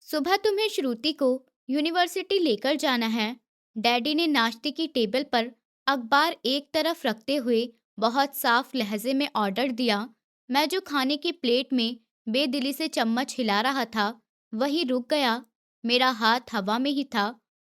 सुबह तुम्हें श्रुति को यूनिवर्सिटी लेकर जाना है। डैडी ने नाश्ते की टेबल पर अखबार एक तरफ रखते हुए बहुत साफ लहजे में ऑर्डर दिया। मैं जो खाने की प्लेट में बेदिली से चम्मच हिला रहा था, वही रुक गया। मेरा हाथ हवा में ही था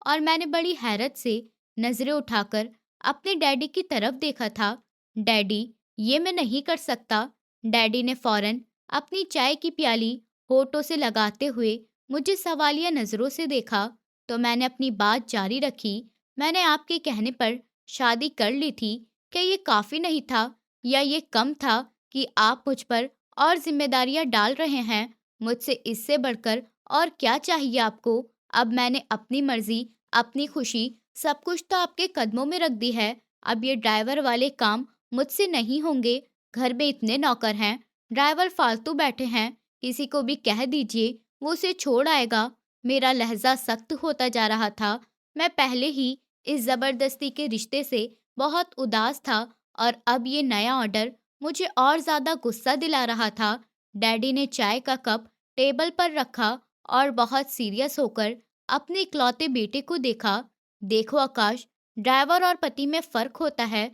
और मैंने बड़ी हैरत से नजरें उठाकर अपने डैडी की तरफ देखा था। डैडी, ये मैं नहीं कर सकता। डैडी ने फौरन अपनी चाय की प्याली होठों से लगाते हुए मुझे सवालिया नजरों से देखा, तो मैंने अपनी बात जारी रखी। मैंने आपके कहने पर शादी कर ली थी। क्या ये काफी नहीं था या ये कम था कि आप मुझ पर और जिम्मेदारियां डाल रहे हैं? मुझसे इससे बढ़कर और क्या चाहिए आपको? अब मैंने अपनी मर्जी, अपनी खुशी, सब कुछ तो आपके कदमों में रख दी है। अब ये ड्राइवर वाले काम मुझसे नहीं होंगे। घर में इतने नौकर हैं, ड्राइवर फालतू बैठे हैं, किसी को भी कह दीजिए वो उसे छोड़ आएगा। मेरा लहजा सख्त होता जा रहा था। मैं पहले ही इस जबरदस्ती के रिश्ते से बहुत उदास था और अब ये नया ऑर्डर मुझे और ज्यादा गुस्सा दिला रहा था। डैडी ने चाय का कप टेबल पर रखा और बहुत सीरियस होकर अपने इकलौते बेटे को देखा। देखो आकाश, ड्राइवर और पति में फर्क होता है।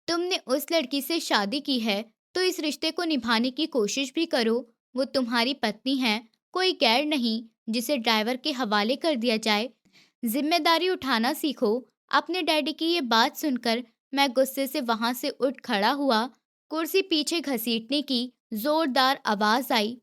तुमने उस लड़की से शादी की है तो इस रिश्ते को निभाने की कोशिश भी करो। वो तुम्हारी पत्नी है, कोई गैर नहीं जिसे ड्राइवर के हवाले कर दिया जाए। जिम्मेदारी उठाना सीखो। अपने डैडी की ये बात सुनकर मैं गुस्से से वहां से उठ खड़ा हुआ। कुर्सी पीछे घसीटने की जोरदार आवाज आई।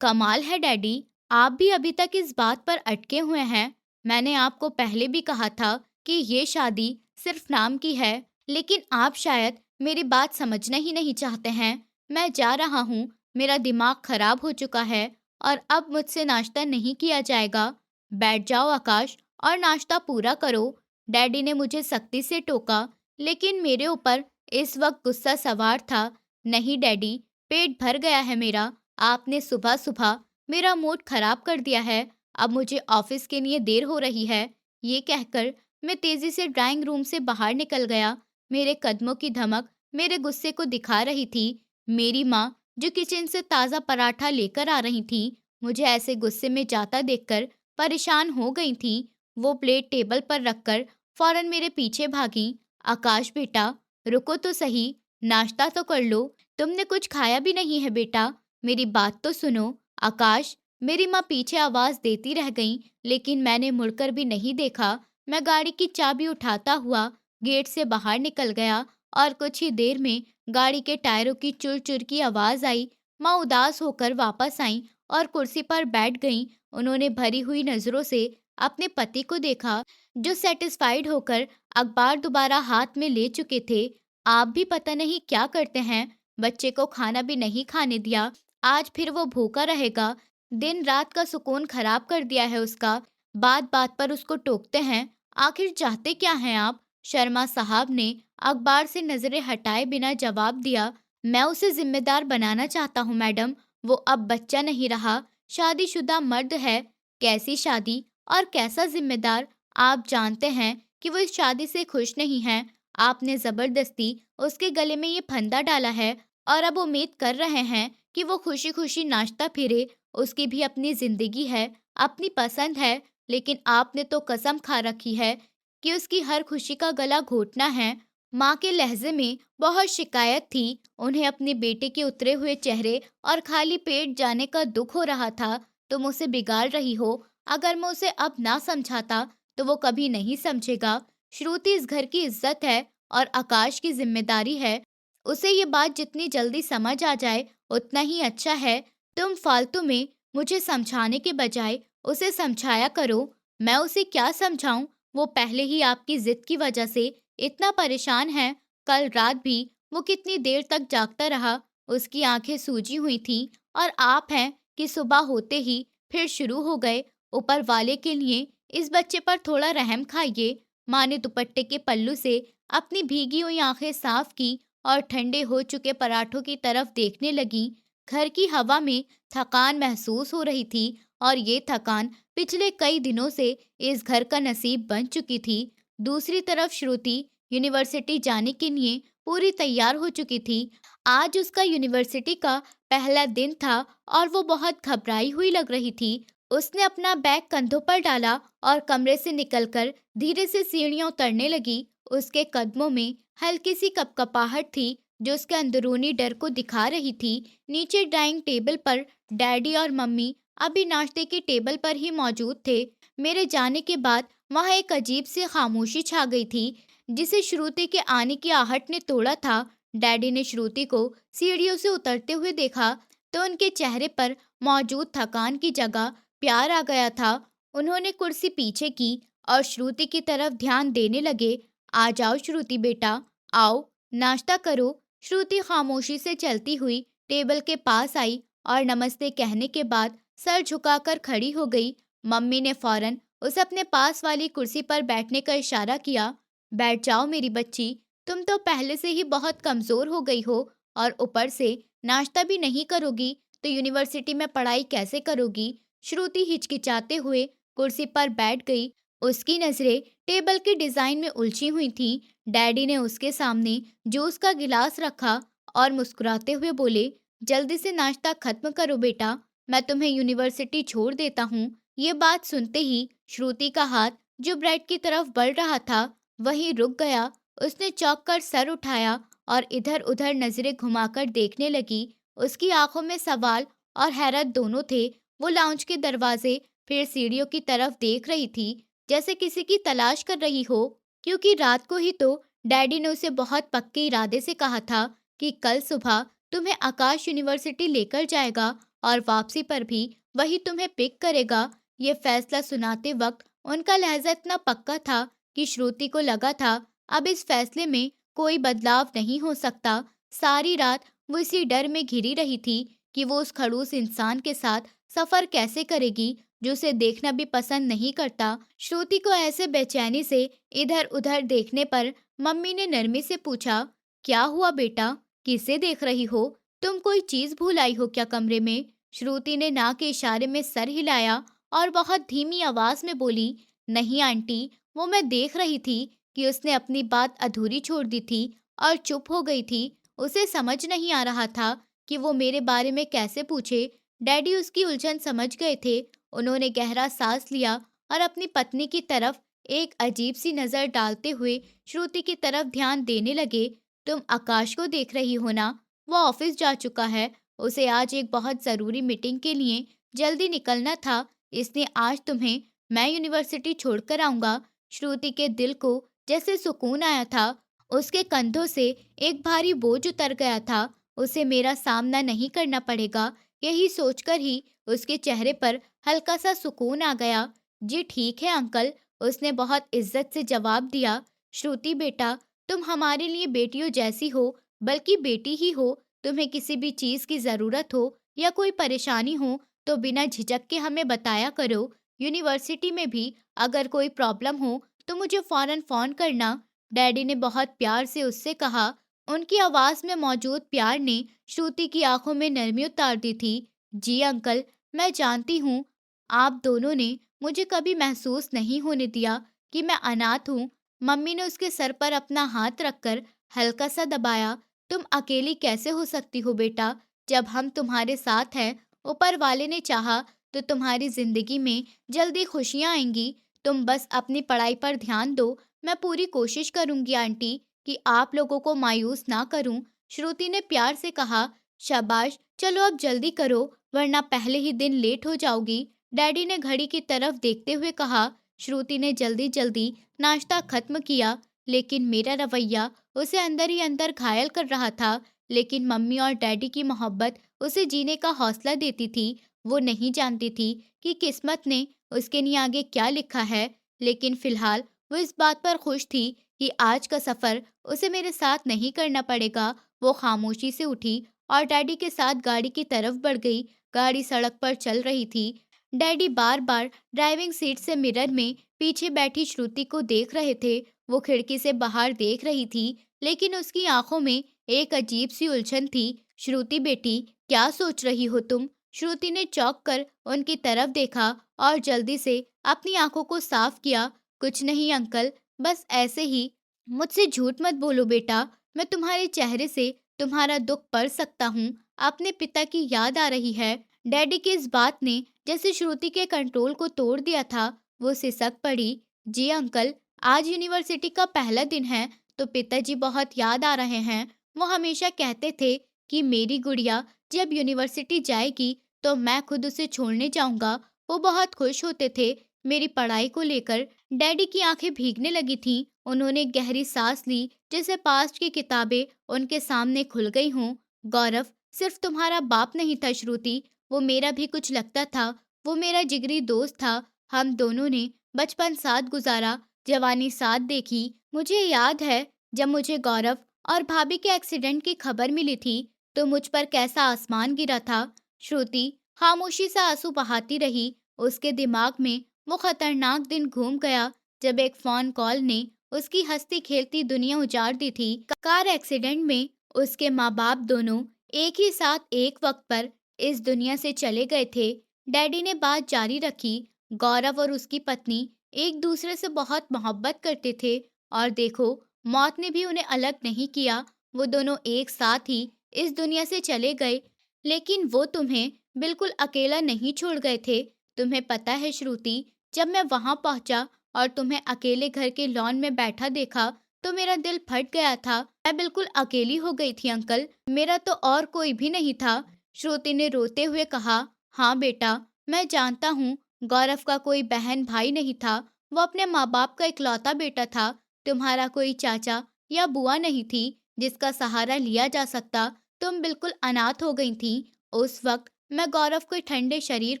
कमाल है डैडी, आप भी अभी तक इस बात पर अटके हुए हैं। मैंने आपको पहले भी कहा था कि ये शादी सिर्फ नाम की है, लेकिन आप शायद मेरी बात समझना ही नहीं चाहते हैं। मैं जा रहा हूँ, मेरा दिमाग खराब हो चुका है और अब मुझसे नाश्ता नहीं किया जाएगा। बैठ जाओ आकाश और नाश्ता पूरा करो। डैडी ने मुझे सख्ती से टोका, लेकिन मेरे ऊपर इस वक्त गुस्सा सवार था। नहीं डैडी, पेट भर गया है मेरा। आपने सुबह सुबह मेरा मूड खराब कर दिया है। अब मुझे ऑफिस के लिए देर हो रही है। ये कहकर मैं तेजी से ड्राइंग रूम से बाहर निकल गया। मेरे कदमों की धमक मेरे गुस्से को दिखा रही थी। मेरी माँ जो किचन से ताज़ा पराठा लेकर आ रही थी, मुझे ऐसे गुस्से में जाता देखकर परेशान हो गई थी। वो प्लेट टेबल पर रखकर फौरन मेरे पीछे भागी। आकाश बेटा, रुको तो सही, नाश्ता तो कर लो। तुमने कुछ खाया भी नहीं है बेटा, मेरी बात तो सुनो। आकाश, मेरी माँ पीछे आवाज देती रह गई, लेकिन मैंने मुड़कर भी नहीं देखा। मैं गाड़ी की चाबी उठाता हुआ गेट से बाहर निकल गया और कुछ ही देर में गाड़ी के टायरों की चुर चुर की आवाज आई। माँ उदास होकर वापस आई और कुर्सी पर बैठ गईं। उन्होंने भरी हुई नजरों से अपने पति को देखा, जो सेटिस्फाइड होकर अखबार दोबारा हाथ में ले चुके थे। आप भी पता नहीं क्या करते हैं, बच्चे को खाना भी नहीं खाने दिया। आज फिर वो भूखा रहेगा। दिन रात का सुकून खराब कर दिया है उसका। बात बात पर उसको टोकते हैं। आखिर चाहते क्या हैं आप? शर्मा साहब ने अखबार से नजरें हटाए बिना जवाब दिया। मैं उसे जिम्मेदार बनाना चाहता हूँ मैडम। वो अब बच्चा नहीं रहा, शादीशुदा मर्द है। कैसी शादी और कैसा जिम्मेदार? आप जानते हैं कि वो इस शादी से खुश नहीं है। आपने जबरदस्ती उसके गले में ये फंदा डाला है और अब उम्मीद कर रहे हैं कि वो खुशी खुशी नाचता फिरे। उसकी भी अपनी जिंदगी है, अपनी पसंद है, लेकिन आपने तो कसम खा रखी है कि उसकी हर खुशी का गला घोटना है। माँ के लहजे में बहुत शिकायत थी। उन्हें अपने बेटे के उतरे हुए चेहरे और खाली पेट जाने का दुख हो रहा था। तुम उसे बिगाड़ रही हो। अगर मैं उसे अब ना समझाता तो वो कभी नहीं समझेगा। श्रुति इस घर की इज्जत है और आकाश की जिम्मेदारी है। उसे ये बात जितनी जल्दी समझ आ जाए उतना ही अच्छा है। तुम फालतू में मुझे समझाने के बजाय उसे समझाया करो। मैं उसे क्या समझाऊं? वो पहले ही आपकी जिद की वजह से इतना परेशान है। कल रात भी वो कितनी देर तक जागता रहा, उसकी आंखें सूजी हुई थीं। और आप हैं कि सुबह होते ही फिर शुरू हो गए। ऊपर वाले के लिए इस बच्चे पर थोड़ा रहम खाइए। माँ ने दुपट्टे के पल्लू से अपनी भीगी हुई आंखें साफ की और ठंडे हो चुके पराठों की तरफ देखने लगी। घर की हवा में थकान महसूस हो रही थी और ये थकान पिछले कई दिनों से इस घर का नसीब बन चुकी थी। दूसरी तरफ श्रुति यूनिवर्सिटी जाने के लिए पूरी तैयार हो चुकी थी। आज उसका यूनिवर्सिटी का पहला दिन था और वो बहुत घबराई हुई लग रही थी। उसने अपना बैग कंधों पर डाला और कमरे से निकलकर धीरे से सीढ़ियां उतरने लगी। उसके कदमों में हल्की सी कपकपाहट थी जो उसके अंदरूनी डर को दिखा रही थी। नीचे डाइनिंग टेबल पर डैडी और मम्मी अभी नाश्ते की टेबल पर ही मौजूद थे। मेरे जाने के बाद वहां एक अजीब सी खामोशी छा गई थी जिसे श्रुति के आने की आहट ने तोड़ा था। डैडी ने श्रुति को सीढ़ियों से उतरते हुए देखा तो उनके चेहरे पर मौजूद थकान की जगह प्यार आ गया था। उन्होंने कुर्सी पीछे की और श्रुति की तरफ ध्यान देने लगे। आ जाओ श्रुति बेटा, आओ, नाश्ता करो। श्रुति खामोशी से चलती हुई टेबल के पास आई और नमस्ते कहने के बाद सर झुकाकर खड़ी हो गई। मम्मी ने फौरन उसे अपने पास वाली कुर्सी पर बैठने का इशारा किया। बैठ जाओ मेरी बच्ची, तुम तो पहले से ही बहुत कमजोर हो गई हो और ऊपर से नाश्ता भी नहीं करोगी तो यूनिवर्सिटी में पढ़ाई कैसे करोगी? श्रुति हिचकिचाते हुए कुर्सी पर बैठ गई। उसकी नजरें टेबल के डिजाइन में उलझी हुई थीं। डैडी ने उसके सामने जूस का गिलास रखा और मुस्कुराते हुए बोले, जल्दी से नाश्ता खत्म करो बेटा, मैं तुम्हें यूनिवर्सिटी छोड़ देता हूँ। ये बात सुनते ही श्रुति का हाथ जो ब्रेड की तरफ बढ़ रहा था वहीं रुक गया। उसने चौंक कर सर उठाया और इधर उधर नजरें घुमाकर देखने लगी। उसकी आंखों में सवाल और हैरत दोनों थे। वो लाउंज के दरवाजे फिर सीढ़ियों की तरफ देख रही थी जैसे किसी की तलाश कर रही हो, क्योंकि रात को ही तो डैडी ने उसे बहुत पक्के इरादे से कहा था कि कल सुबह तुम्हें आकाश यूनिवर्सिटी लेकर जाएगा और वापसी पर भी वही तुम्हें पिक करेगा। ये फैसला सुनाते वक्त उनका लहजा इतना पक्का था कि श्रुति को लगा था अब इस फैसले में कोई बदलाव नहीं हो सकता। सारी रात वो इसी डर में घिरी रही थी कि वो उस खड़ूस इंसान के साथ सफर कैसे करेगी जो उसे देखना भी पसंद नहीं करता। श्रुति को ऐसे बेचैनी से इधर उधर देखने पर मम्मी ने नरमी से पूछा, क्या हुआ बेटा, किसे देख रही हो? तुम कोई चीज भूल आई हो क्या कमरे में? श्रुति ने ना के इशारे में सर हिलाया और बहुत धीमी आवाज में बोली, नहीं आंटी, वो मैं देख रही थी कि उसने अपनी बात अधूरी छोड़ दी थी और चुप हो गई थी। उसे समझ नहीं आ रहा था कि वो मेरे बारे में कैसे पूछे। डैडी उसकी उलझन समझ गए थे। उन्होंने गहरा सांस लिया और अपनी पत्नी की तरफ एक अजीब सी नजर डालते हुए श्रुति की तरफ ध्यान देने लगे। तुम आकाश को देख रही हो ना? वो ऑफिस जा चुका है। उसे आज एक बहुत जरूरी मीटिंग के लिए जल्दी निकलना था, इसलिए आज तुम्हें मैं यूनिवर्सिटी छोड़कर आऊंगा। श्रुति के दिल को जैसे सुकून आया था। उसके कंधों से एक भारी बोझ उतर गया था। उसे मेरा सामना नहीं करना पड़ेगा, यही सोचकर ही उसके चेहरे पर हल्का सा सुकून आ गया। जी ठीक है अंकल, उसने बहुत इज्जत से जवाब दिया। श्रुति बेटा, तुम हमारे लिए बेटियों जैसी हो, बल्कि बेटी ही हो। तुम्हें किसी भी चीज की जरूरत हो या कोई परेशानी हो तो बिना झिझक के हमें बताया करो। यूनिवर्सिटी में भी अगर कोई प्रॉब्लम हो तो मुझे फौरन फोन करना। डैडी ने बहुत प्यार से उससे कहा। उनकी आवाज में मौजूद प्यार ने श्रुति की आंखों में नरमी उतार दी थी। जी अंकल, मैं जानती हूँ आप दोनों ने मुझे कभी महसूस नहीं होने दिया कि मैं अनाथ हूँ। मम्मी ने उसके सर पर अपना हाथ रखकर हल्का सा दबाया। तुम अकेली कैसे हो सकती हो बेटा, जब हम तुम्हारे साथ हैं। ऊपर वाले ने चाहा तो तुम्हारी जिंदगी में जल्दी खुशियां आएंगी। तुम बस अपनी पढ़ाई पर ध्यान दो। मैं पूरी कोशिश करूंगी आंटी कि आप लोगों को मायूस ना करूं। श्रुति ने प्यार से कहा। शाबाश, चलो अब जल्दी करो वरना पहले ही दिन लेट हो जाओगी। डैडी ने घड़ी की तरफ देखते हुए कहा। श्रुति ने जल्दी जल्दी नाश्ता खत्म किया, लेकिन मेरा रवैया उसे अंदर ही अंदर घायल कर रहा था। लेकिन मम्मी और डैडी की मोहब्बत उसे जीने का हौसला देती थी। वो नहीं जानती थी कि किस्मत ने उसके लिए आगे क्या लिखा है, लेकिन फिलहाल वो इस बात पर खुश थी कि आज का सफर उसे मेरे साथ नहीं करना पड़ेगा। वो खामोशी से उठी और डैडी के साथ गाड़ी की तरफ बढ़ गई। गाड़ी सड़क पर चल रही थी। डैडी बार बार ड्राइविंग सीट से मिरर में पीछे बैठी श्रुति को देख रहे थे। वो खिड़की से बाहर देख रही थी, लेकिन उसकी आंखों में एक अजीब सी उलझन थी। श्रुति बेटी, क्या सोच रही हो तुम? श्रुति ने चौंक कर उनकी तरफ देखा और जल्दी से अपनी आंखों को साफ किया। कुछ नहीं अंकल, बस ऐसे ही। मुझसे झूठ मत बोलो बेटा, मैं तुम्हारे चेहरे से तुम्हारा दुख पढ़ सकता हूँ। अपने पिता की याद आ रही है। डैडी की इस बात ने जैसे श्रुति के कंट्रोल को तोड़ दिया था। वो सिसक पड़ी। जी अंकल, आज यूनिवर्सिटी का पहला दिन है तो पिताजी बहुत याद आ रहे हैं। वो हमेशा कहते थे कि मेरी गुड़िया जब यूनिवर्सिटी जाएगी तो मैं खुद उसे छोड़ने जाऊंगा। वो बहुत खुश होते थे मेरी पढ़ाई को लेकर। डैडी की आंखें भीगने लगी थीं। उन्होंने गहरी सांस ली, जैसे पास्ट की किताबें उनके सामने खुल गई हों। गौरव सिर्फ तुम्हारा बाप नहीं था श्रुति, वो मेरा भी कुछ लगता था। वो मेरा जिगरी दोस्त था। हम दोनों ने बचपन साथ गुजारा, जवानी साथ देखी। मुझे याद है जब मुझे गौरव और भाभी के एक्सीडेंट की खबर मिली थी तो मुझ पर कैसा आसमान गिरा था। श्रुति खामोशी से आंसू बहाती रही। उसके दिमाग में वो खतरनाक दिन घूम गया जब एक फोन कॉल ने उसकी हंसती खेलती दुनिया उजाड़ दी थी। कार एक्सीडेंट में उसके माँ बाप दोनों एक ही साथ एक वक्त पर इस दुनिया से चले गए थे। डैडी ने बात जारी रखी। गौरव और उसकी पत्नी एक दूसरे से बहुत मोहब्बत करते थे और देखो, मौत ने भी उन्हें अलग नहीं किया। वो दोनों एक साथ ही इस दुनिया से चले गए, लेकिन वो तुम्हें बिल्कुल अकेला नहीं छोड़ गए थे। तुम्हें पता है श्रुति, जब मैं वहां पहुंचा और तुम्हें अकेले घर के लॉन में बैठा देखा तो मेरा दिल फट गया था। मैं बिल्कुल अकेली हो गई थी अंकल। मेरा तो और कोई भी नहीं था। श्रुति ने रोते हुए कहा, हाँ बेटा, मैं जानता हूँ। गौरव का कोई बहन भाई नहीं था। वो अपने माँ बाप का इकलौता बेटा था। तुम्हारा कोई चाचा या बुआ नहीं थी जिसका सहारा लिया जा सकता। तुम बिल्कुल अनाथ हो गई थी। उस वक्त मैं गौरव के ठंडे शरीर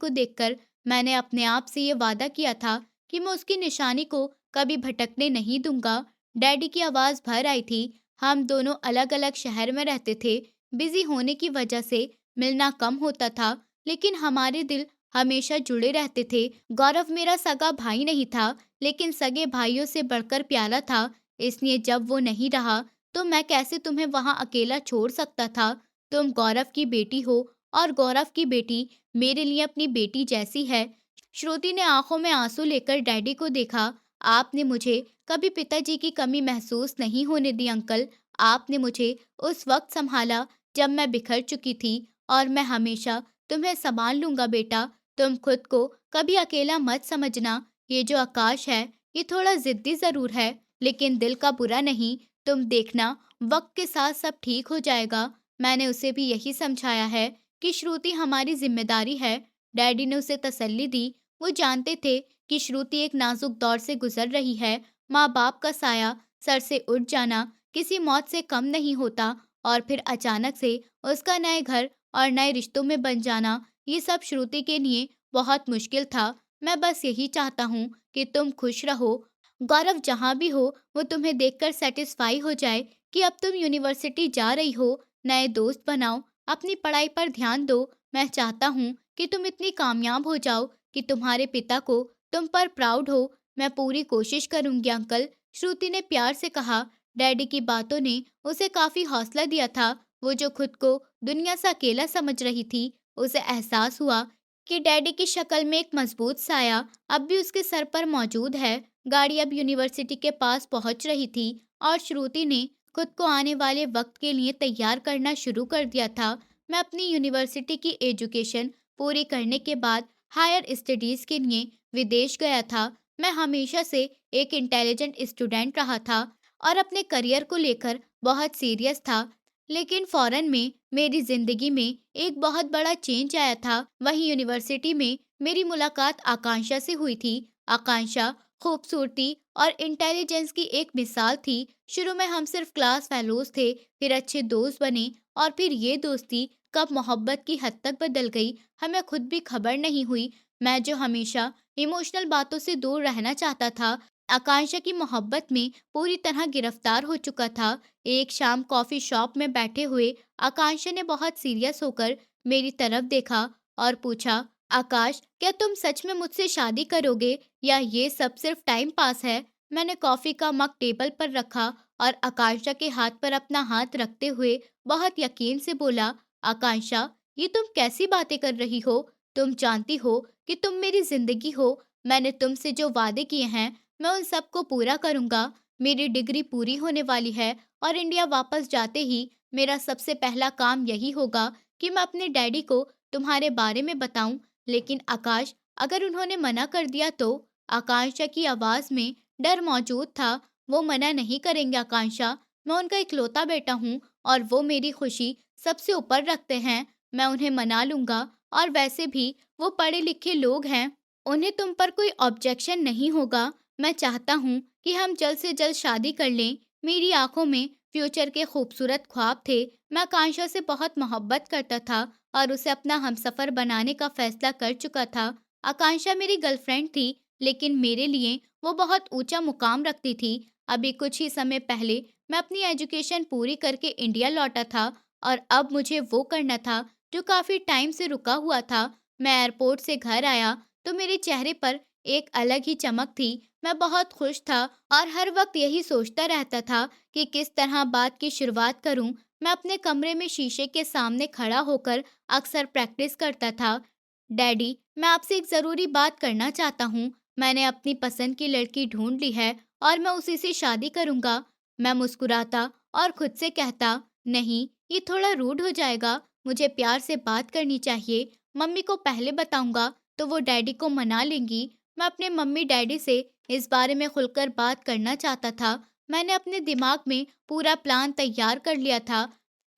को देखकर मैंने अपने आप से ये वादा किया था कि मैं उसकी निशानी को कभी भटकने नहीं दूंगा। डैडी की आवाज भर आई थी। हम दोनों अलग अलग शहर में रहते थे। बिजी होने की वजह से मिलना कम होता था, लेकिन हमारे दिल हमेशा जुड़े रहते थे। गौरव मेरा सगा भाई नहीं था, लेकिन सगे भाइयों से बढ़कर प्यारा था। इसलिए जब वो नहीं रहा तो मैं कैसे तुम्हें वहां अकेला छोड़ सकता था। तुम गौरव की बेटी हो और गौरव की बेटी मेरे लिए अपनी बेटी जैसी है। श्रुति ने आंखों में आंसू लेकर डैडी को देखा। आपने मुझे कभी पिताजी की कमी महसूस नहीं होने दी अंकल। आपने मुझे उस वक्त संभाला जब मैं बिखर चुकी थी, और मैं हमेशा तुम्हें संभाल लूंगा बेटा। तुम खुद को कभी अकेला मत समझना। ये जो आकाश है, ये थोड़ा जिद्दी जरूर है, लेकिन दिल का बुरा नहीं। तुम देखना, वक्त के साथ सब ठीक हो जाएगा। मैंने उसे भी यही समझाया है कि श्रुति हमारी जिम्मेदारी है। डैडी ने उसे तसल्ली दी। वो जानते थे कि श्रुति एक नाजुक दौर से गुजर रही है। माँ बाप का साया सर से उठ जाना किसी मौत से कम नहीं होता, और फिर अचानक से उसका नए घर और नए रिश्तों में बन जाना, ये सब श्रुति के लिए बहुत मुश्किल था। मैं बस यही चाहता हूँ कि तुम खुश रहो। गौरव जहाँ भी हो, वो तुम्हें देखकर सेटिस्फाई हो जाए कि अब तुम यूनिवर्सिटी जा रही हो। नए दोस्त बनाओ, अपनी पढ़ाई पर ध्यान दो। मैं चाहता हूँ कि तुम इतनी कामयाब हो जाओ कि तुम्हारे पिता को तुम पर प्राउड हो। मैं पूरी कोशिश करूंगी अंकल, श्रुति ने प्यार से कहा। डैडी की बातों ने उसे काफी हौसला दिया था। वो जो खुद को दुनिया से अकेला समझ रही थी, उसे एहसास हुआ कि डैडी की शक्ल में एक मजबूत साया अब भी उसके सर पर मौजूद है। गाड़ी अब यूनिवर्सिटी के पास पहुंच रही थी और श्रुति ने खुद को आने वाले वक्त के लिए तैयार करना शुरू कर दिया था। मैं अपनी यूनिवर्सिटी की एजुकेशन पूरी करने के बाद हायर स्टडीज के लिए विदेश गया था। मैं हमेशा से एक इंटेलिजेंट स्टूडेंट रहा था और अपने करियर को लेकर बहुत सीरियस था, लेकिन फॉरेन में मेरी जिंदगी में एक बहुत बड़ा चेंज आया था। वहीं यूनिवर्सिटी में मेरी मुलाकात आकांक्षा से हुई थी। आकांक्षा खूबसूरती और इंटेलिजेंस की एक मिसाल थी। शुरू में हम सिर्फ क्लास फेलोज थे, फिर अच्छे दोस्त बने, और फिर ये दोस्ती कब मोहब्बत की हद तक बदल गई, हमें खुद भी खबर नहीं हुई। मैं जो हमेशा इमोशनल बातों से दूर रहना चाहता था, आकांक्षा की मोहब्बत में पूरी तरह गिरफ्तार हो चुका था। एक शाम कॉफी शॉप में बैठे हुए आकांक्षा ने बहुत सीरियस होकर मेरी तरफ देखा और पूछा, आकाश, क्या तुम सच में मुझसे शादी करोगे या ये सब सिर्फ टाइम पास है? मैंने कॉफी का मग टेबल पर रखा और आकांक्षा के हाथ पर अपना हाथ रखते हुए बहुत यकीन से बोला, आकांक्षा, ये तुम कैसी बातें कर रही हो? तुम जानती हो कि तुम मेरी जिंदगी हो। मैंने तुमसे जो वादे किए हैं, मैं उन सबको पूरा करूंगा। मेरी डिग्री पूरी होने वाली है और इंडिया वापस जाते ही मेरा सबसे पहला काम यही होगा कि मैं अपने डैडी को तुम्हारे बारे में बताऊं, लेकिन आकाश, अगर उन्होंने मना कर दिया तो? आकांक्षा की आवाज में डर मौजूद था। वो मना नहीं करेंगे आकांक्षा। मैं उनका इकलौता बेटा हूँ और वो मेरी खुशी सबसे ऊपर रखते हैं। मैं उन्हें मना लूंगा। और वैसे भी वो पढ़े लिखे लोग हैं, उन्हें तुम पर कोई ऑब्जेक्शन नहीं होगा। मैं चाहता हूँ कि हम जल्द से जल्द शादी कर लें। मेरी आंखों में फ्यूचर के खूबसूरत ख्वाब थे। मैं आकांक्षा से बहुत मोहब्बत करता था और उसे अपना हमसफर बनाने का फैसला कर चुका था। आकांक्षा मेरी गर्लफ्रेंड थी, लेकिन मेरे लिए वो बहुत ऊंचा मुकाम रखती थी। अभी कुछ ही समय पहले मैं अपनी एजुकेशन पूरी करके इंडिया लौटा था और अब मुझे वो करना था जो काफी टाइम से रुका हुआ था। मैं एयरपोर्ट से घर आया तो मेरे चेहरे पर एक अलग ही चमक थी। मैं बहुत खुश था और हर वक्त यही सोचता रहता था कि किस तरह बात की शुरुआत करूं। मैं अपने कमरे में शीशे के सामने खड़ा होकर अक्सर प्रैक्टिस करता था। डैडी, मैं आपसे एक ज़रूरी बात करना चाहता हूँ। मैंने अपनी पसंद की लड़की ढूंढ ली है और मैं उसी से शादी करूँगा। मैं मुस्कुराता और खुद से कहता, नहीं, ये थोड़ा रूड हो जाएगा। मुझे प्यार से बात करनी चाहिए। मम्मी को पहले बताऊंगा तो वो डैडी को मना लेंगी। मैं अपने मम्मी डैडी से इस बारे में खुलकर बात करना चाहता था। मैंने अपने दिमाग में पूरा प्लान तैयार कर लिया था।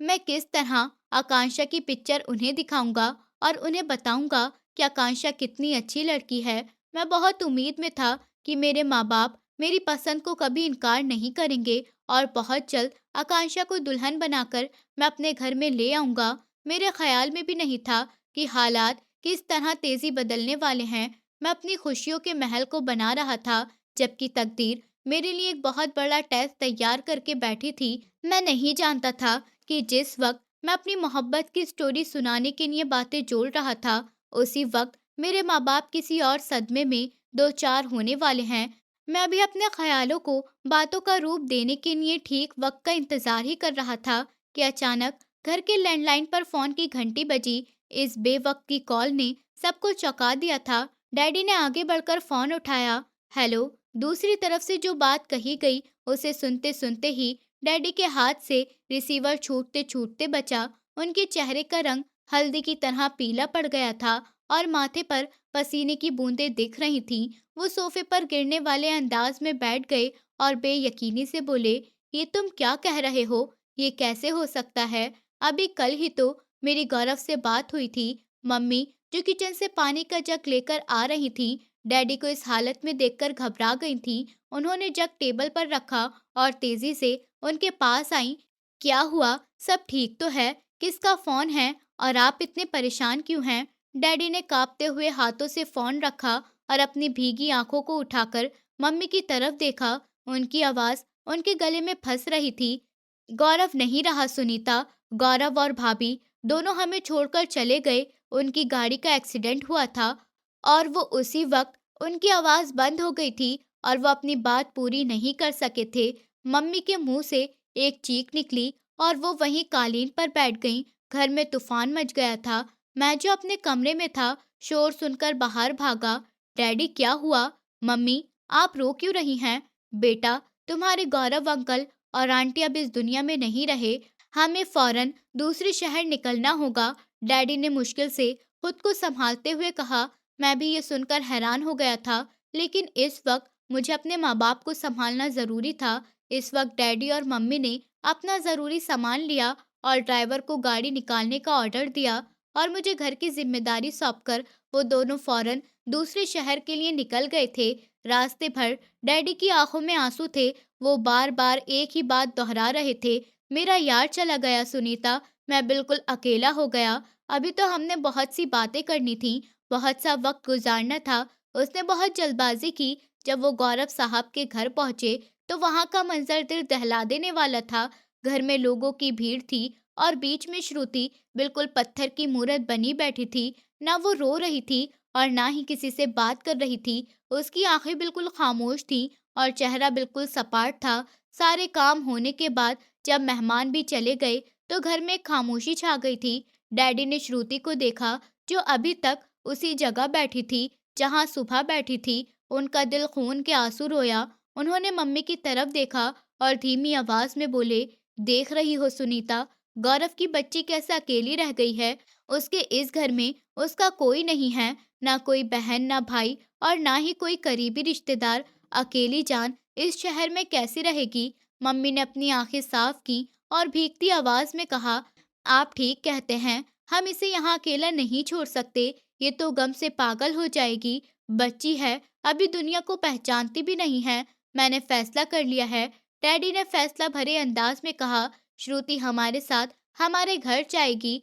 मैं किस तरह आकांक्षा की पिक्चर उन्हें दिखाऊंगा और उन्हें बताऊंगा कि आकांक्षा कितनी अच्छी लड़की है। मैं बहुत उम्मीद में था कि मेरे माँ-बाप मेरी पसंद को कभी इनकार नहीं करेंगे और बहुत जल्द आकांक्षा को दुल्हन बनाकर मैं अपने घर में ले आऊंगा। मेरे ख्याल में भी नहीं था कि हालात किस तरह तेजी बदलने वाले हैं। मैं अपनी खुशियों के महल को बना रहा था, जबकि तकदीर मेरे लिए एक बहुत बड़ा टेस्ट तैयार करके बैठी थी। मैं नहीं जानता था कि जिस वक्त मैं अपनी मोहब्बत की स्टोरी सुनाने के लिए बातें जोड़ रहा था, उसी वक्त मेरे माँ बाप किसी और सदमे में दो चार होने वाले हैं। मैं अभी अपने ख्यालों को बातों का रूप देने के लिए ठीक वक्त का इंतजार ही कर रहा था कि अचानक घर के लैंडलाइन पर फोन की घंटी बजी। इस बेवक्त की कॉल ने सबको चौंका दिया था। डैडी ने आगे बढ़कर फोन उठाया। हेलो। दूसरी तरफ से जो बात कही गई, उसे सुनते सुनते ही डैडी के हाथ से रिसीवर छूटते छूटते बचा। उनके चेहरे का रंग हल्दी की तरह पीला पड़ गया था और माथे पर पसीने की बूंदें दिख रही थीं। वो सोफे पर गिरने वाले अंदाज में बैठ गए और बेयकीनी से बोले, ये तुम क्या कह रहे हो? ये कैसे हो सकता है? अभी कल ही तो मेरी गौरव से बात हुई थी। मम्मी, जो किचन से पानी का जग लेकर आ रही थी, डैडी को इस हालत में देखकर घबरा गई थी। उन्होंने जग टेबल पर रखा और तेजी से उनके पास आई। क्या हुआ? सब ठीक तो है? किसका फोन है और आप इतने परेशान क्यों हैं? डैडी ने कांपते हुए हाथों से फोन रखा और अपनी भीगी आंखों को उठाकर मम्मी की तरफ देखा। उनकी आवाज उनके गले में फंस रही थी। गौरव नहीं रहा सुनीता। गौरव और भाभी दोनों हमें छोड़कर चले गए। उनकी गाड़ी का एक्सीडेंट हुआ था और वो उसी वक्त उनकी आवाज बंद हो गई थी और वो अपनी बात पूरी नहीं कर सके थे। मम्मी के मुंह से एक चीख निकली और वो वहीं कालीन पर बैठ गईं। घर में तूफान मच गया था। मैं जो अपने कमरे में था, शोर सुनकर बाहर भागा। डैडी, क्या हुआ? मम्मी, आप रो क्यों रही हैं? बेटा, तुम्हारे गौरव अंकल और आंटी अब इस दुनिया में नहीं रहे। हमें फौरन दूसरे शहर निकलना होगा। डैडी ने मुश्किल से खुद को संभालते हुए कहा। मैं भी ये सुनकर हैरान हो गया था, लेकिन इस वक्त मुझे अपने माँ बाप को संभालना जरूरी था। इस वक्त डैडी और मम्मी ने अपना जरूरी सामान लिया और ड्राइवर को गाड़ी निकालने का ऑर्डर दिया और मुझे घर की जिम्मेदारी सौंपकर वो दोनों फौरन दूसरे शहर के लिए निकल गए थे। रास्ते भर डैडी की आंखों में आंसू थे। वो बार बार एक ही बात दोहरा रहे थे, मेरा यार चला गया सुनीता। मैं बिल्कुल अकेला हो गया। अभी तो हमने बहुत सी बातें करनी थी, बहुत सा वक्त गुजारना था। उसने बहुत जल्दबाजी की। जब वो गौरव साहब के घर पहुंचे तो वहां का मंजर दिल दहला देने वाला था। घर में लोगों की भीड़ थी और बीच में श्रुति बिल्कुल पत्थर की मूरत बनी बैठी थी। ना वो रो रही थी और ना ही किसी से बात कर रही थी। उसकी आंखें बिल्कुल खामोश थीं और चेहरा बिल्कुल सपाट था। सारे काम होने के बाद जब मेहमान भी चले गए तो घर में एक खामोशी छा गई थी। डैडी ने श्रुति को देखा, जो अभी तक उसी जगह बैठी थी जहां सुबह बैठी थी। उनका दिल खून के आंसू रोया। उन्होंने मम्मी की तरफ देखा और धीमी आवाज में बोले, देख रही हो सुनीता, गौरव की बच्ची कैसे अकेली रह गई है। उसके इस घर में उसका कोई नहीं है, ना कोई बहन ना भाई और ना ही कोई करीबी रिश्तेदार। अकेली जान इस शहर में कैसी रहेगी। मम्मी ने अपनी आंखें साफ की और भीगती आवाज में कहा, आप ठीक कहते हैं, हम इसे यहाँ अकेला नहीं छोड़ सकते। ये तो गम से पागल हो जाएगी। बच्ची है, अभी दुनिया को पहचानती भी नहीं है। मैंने फैसला कर लिया है, डैडी ने फैसला भरे अंदाज में कहा। श्रुति हमारे साथ हमारे घर जाएगी।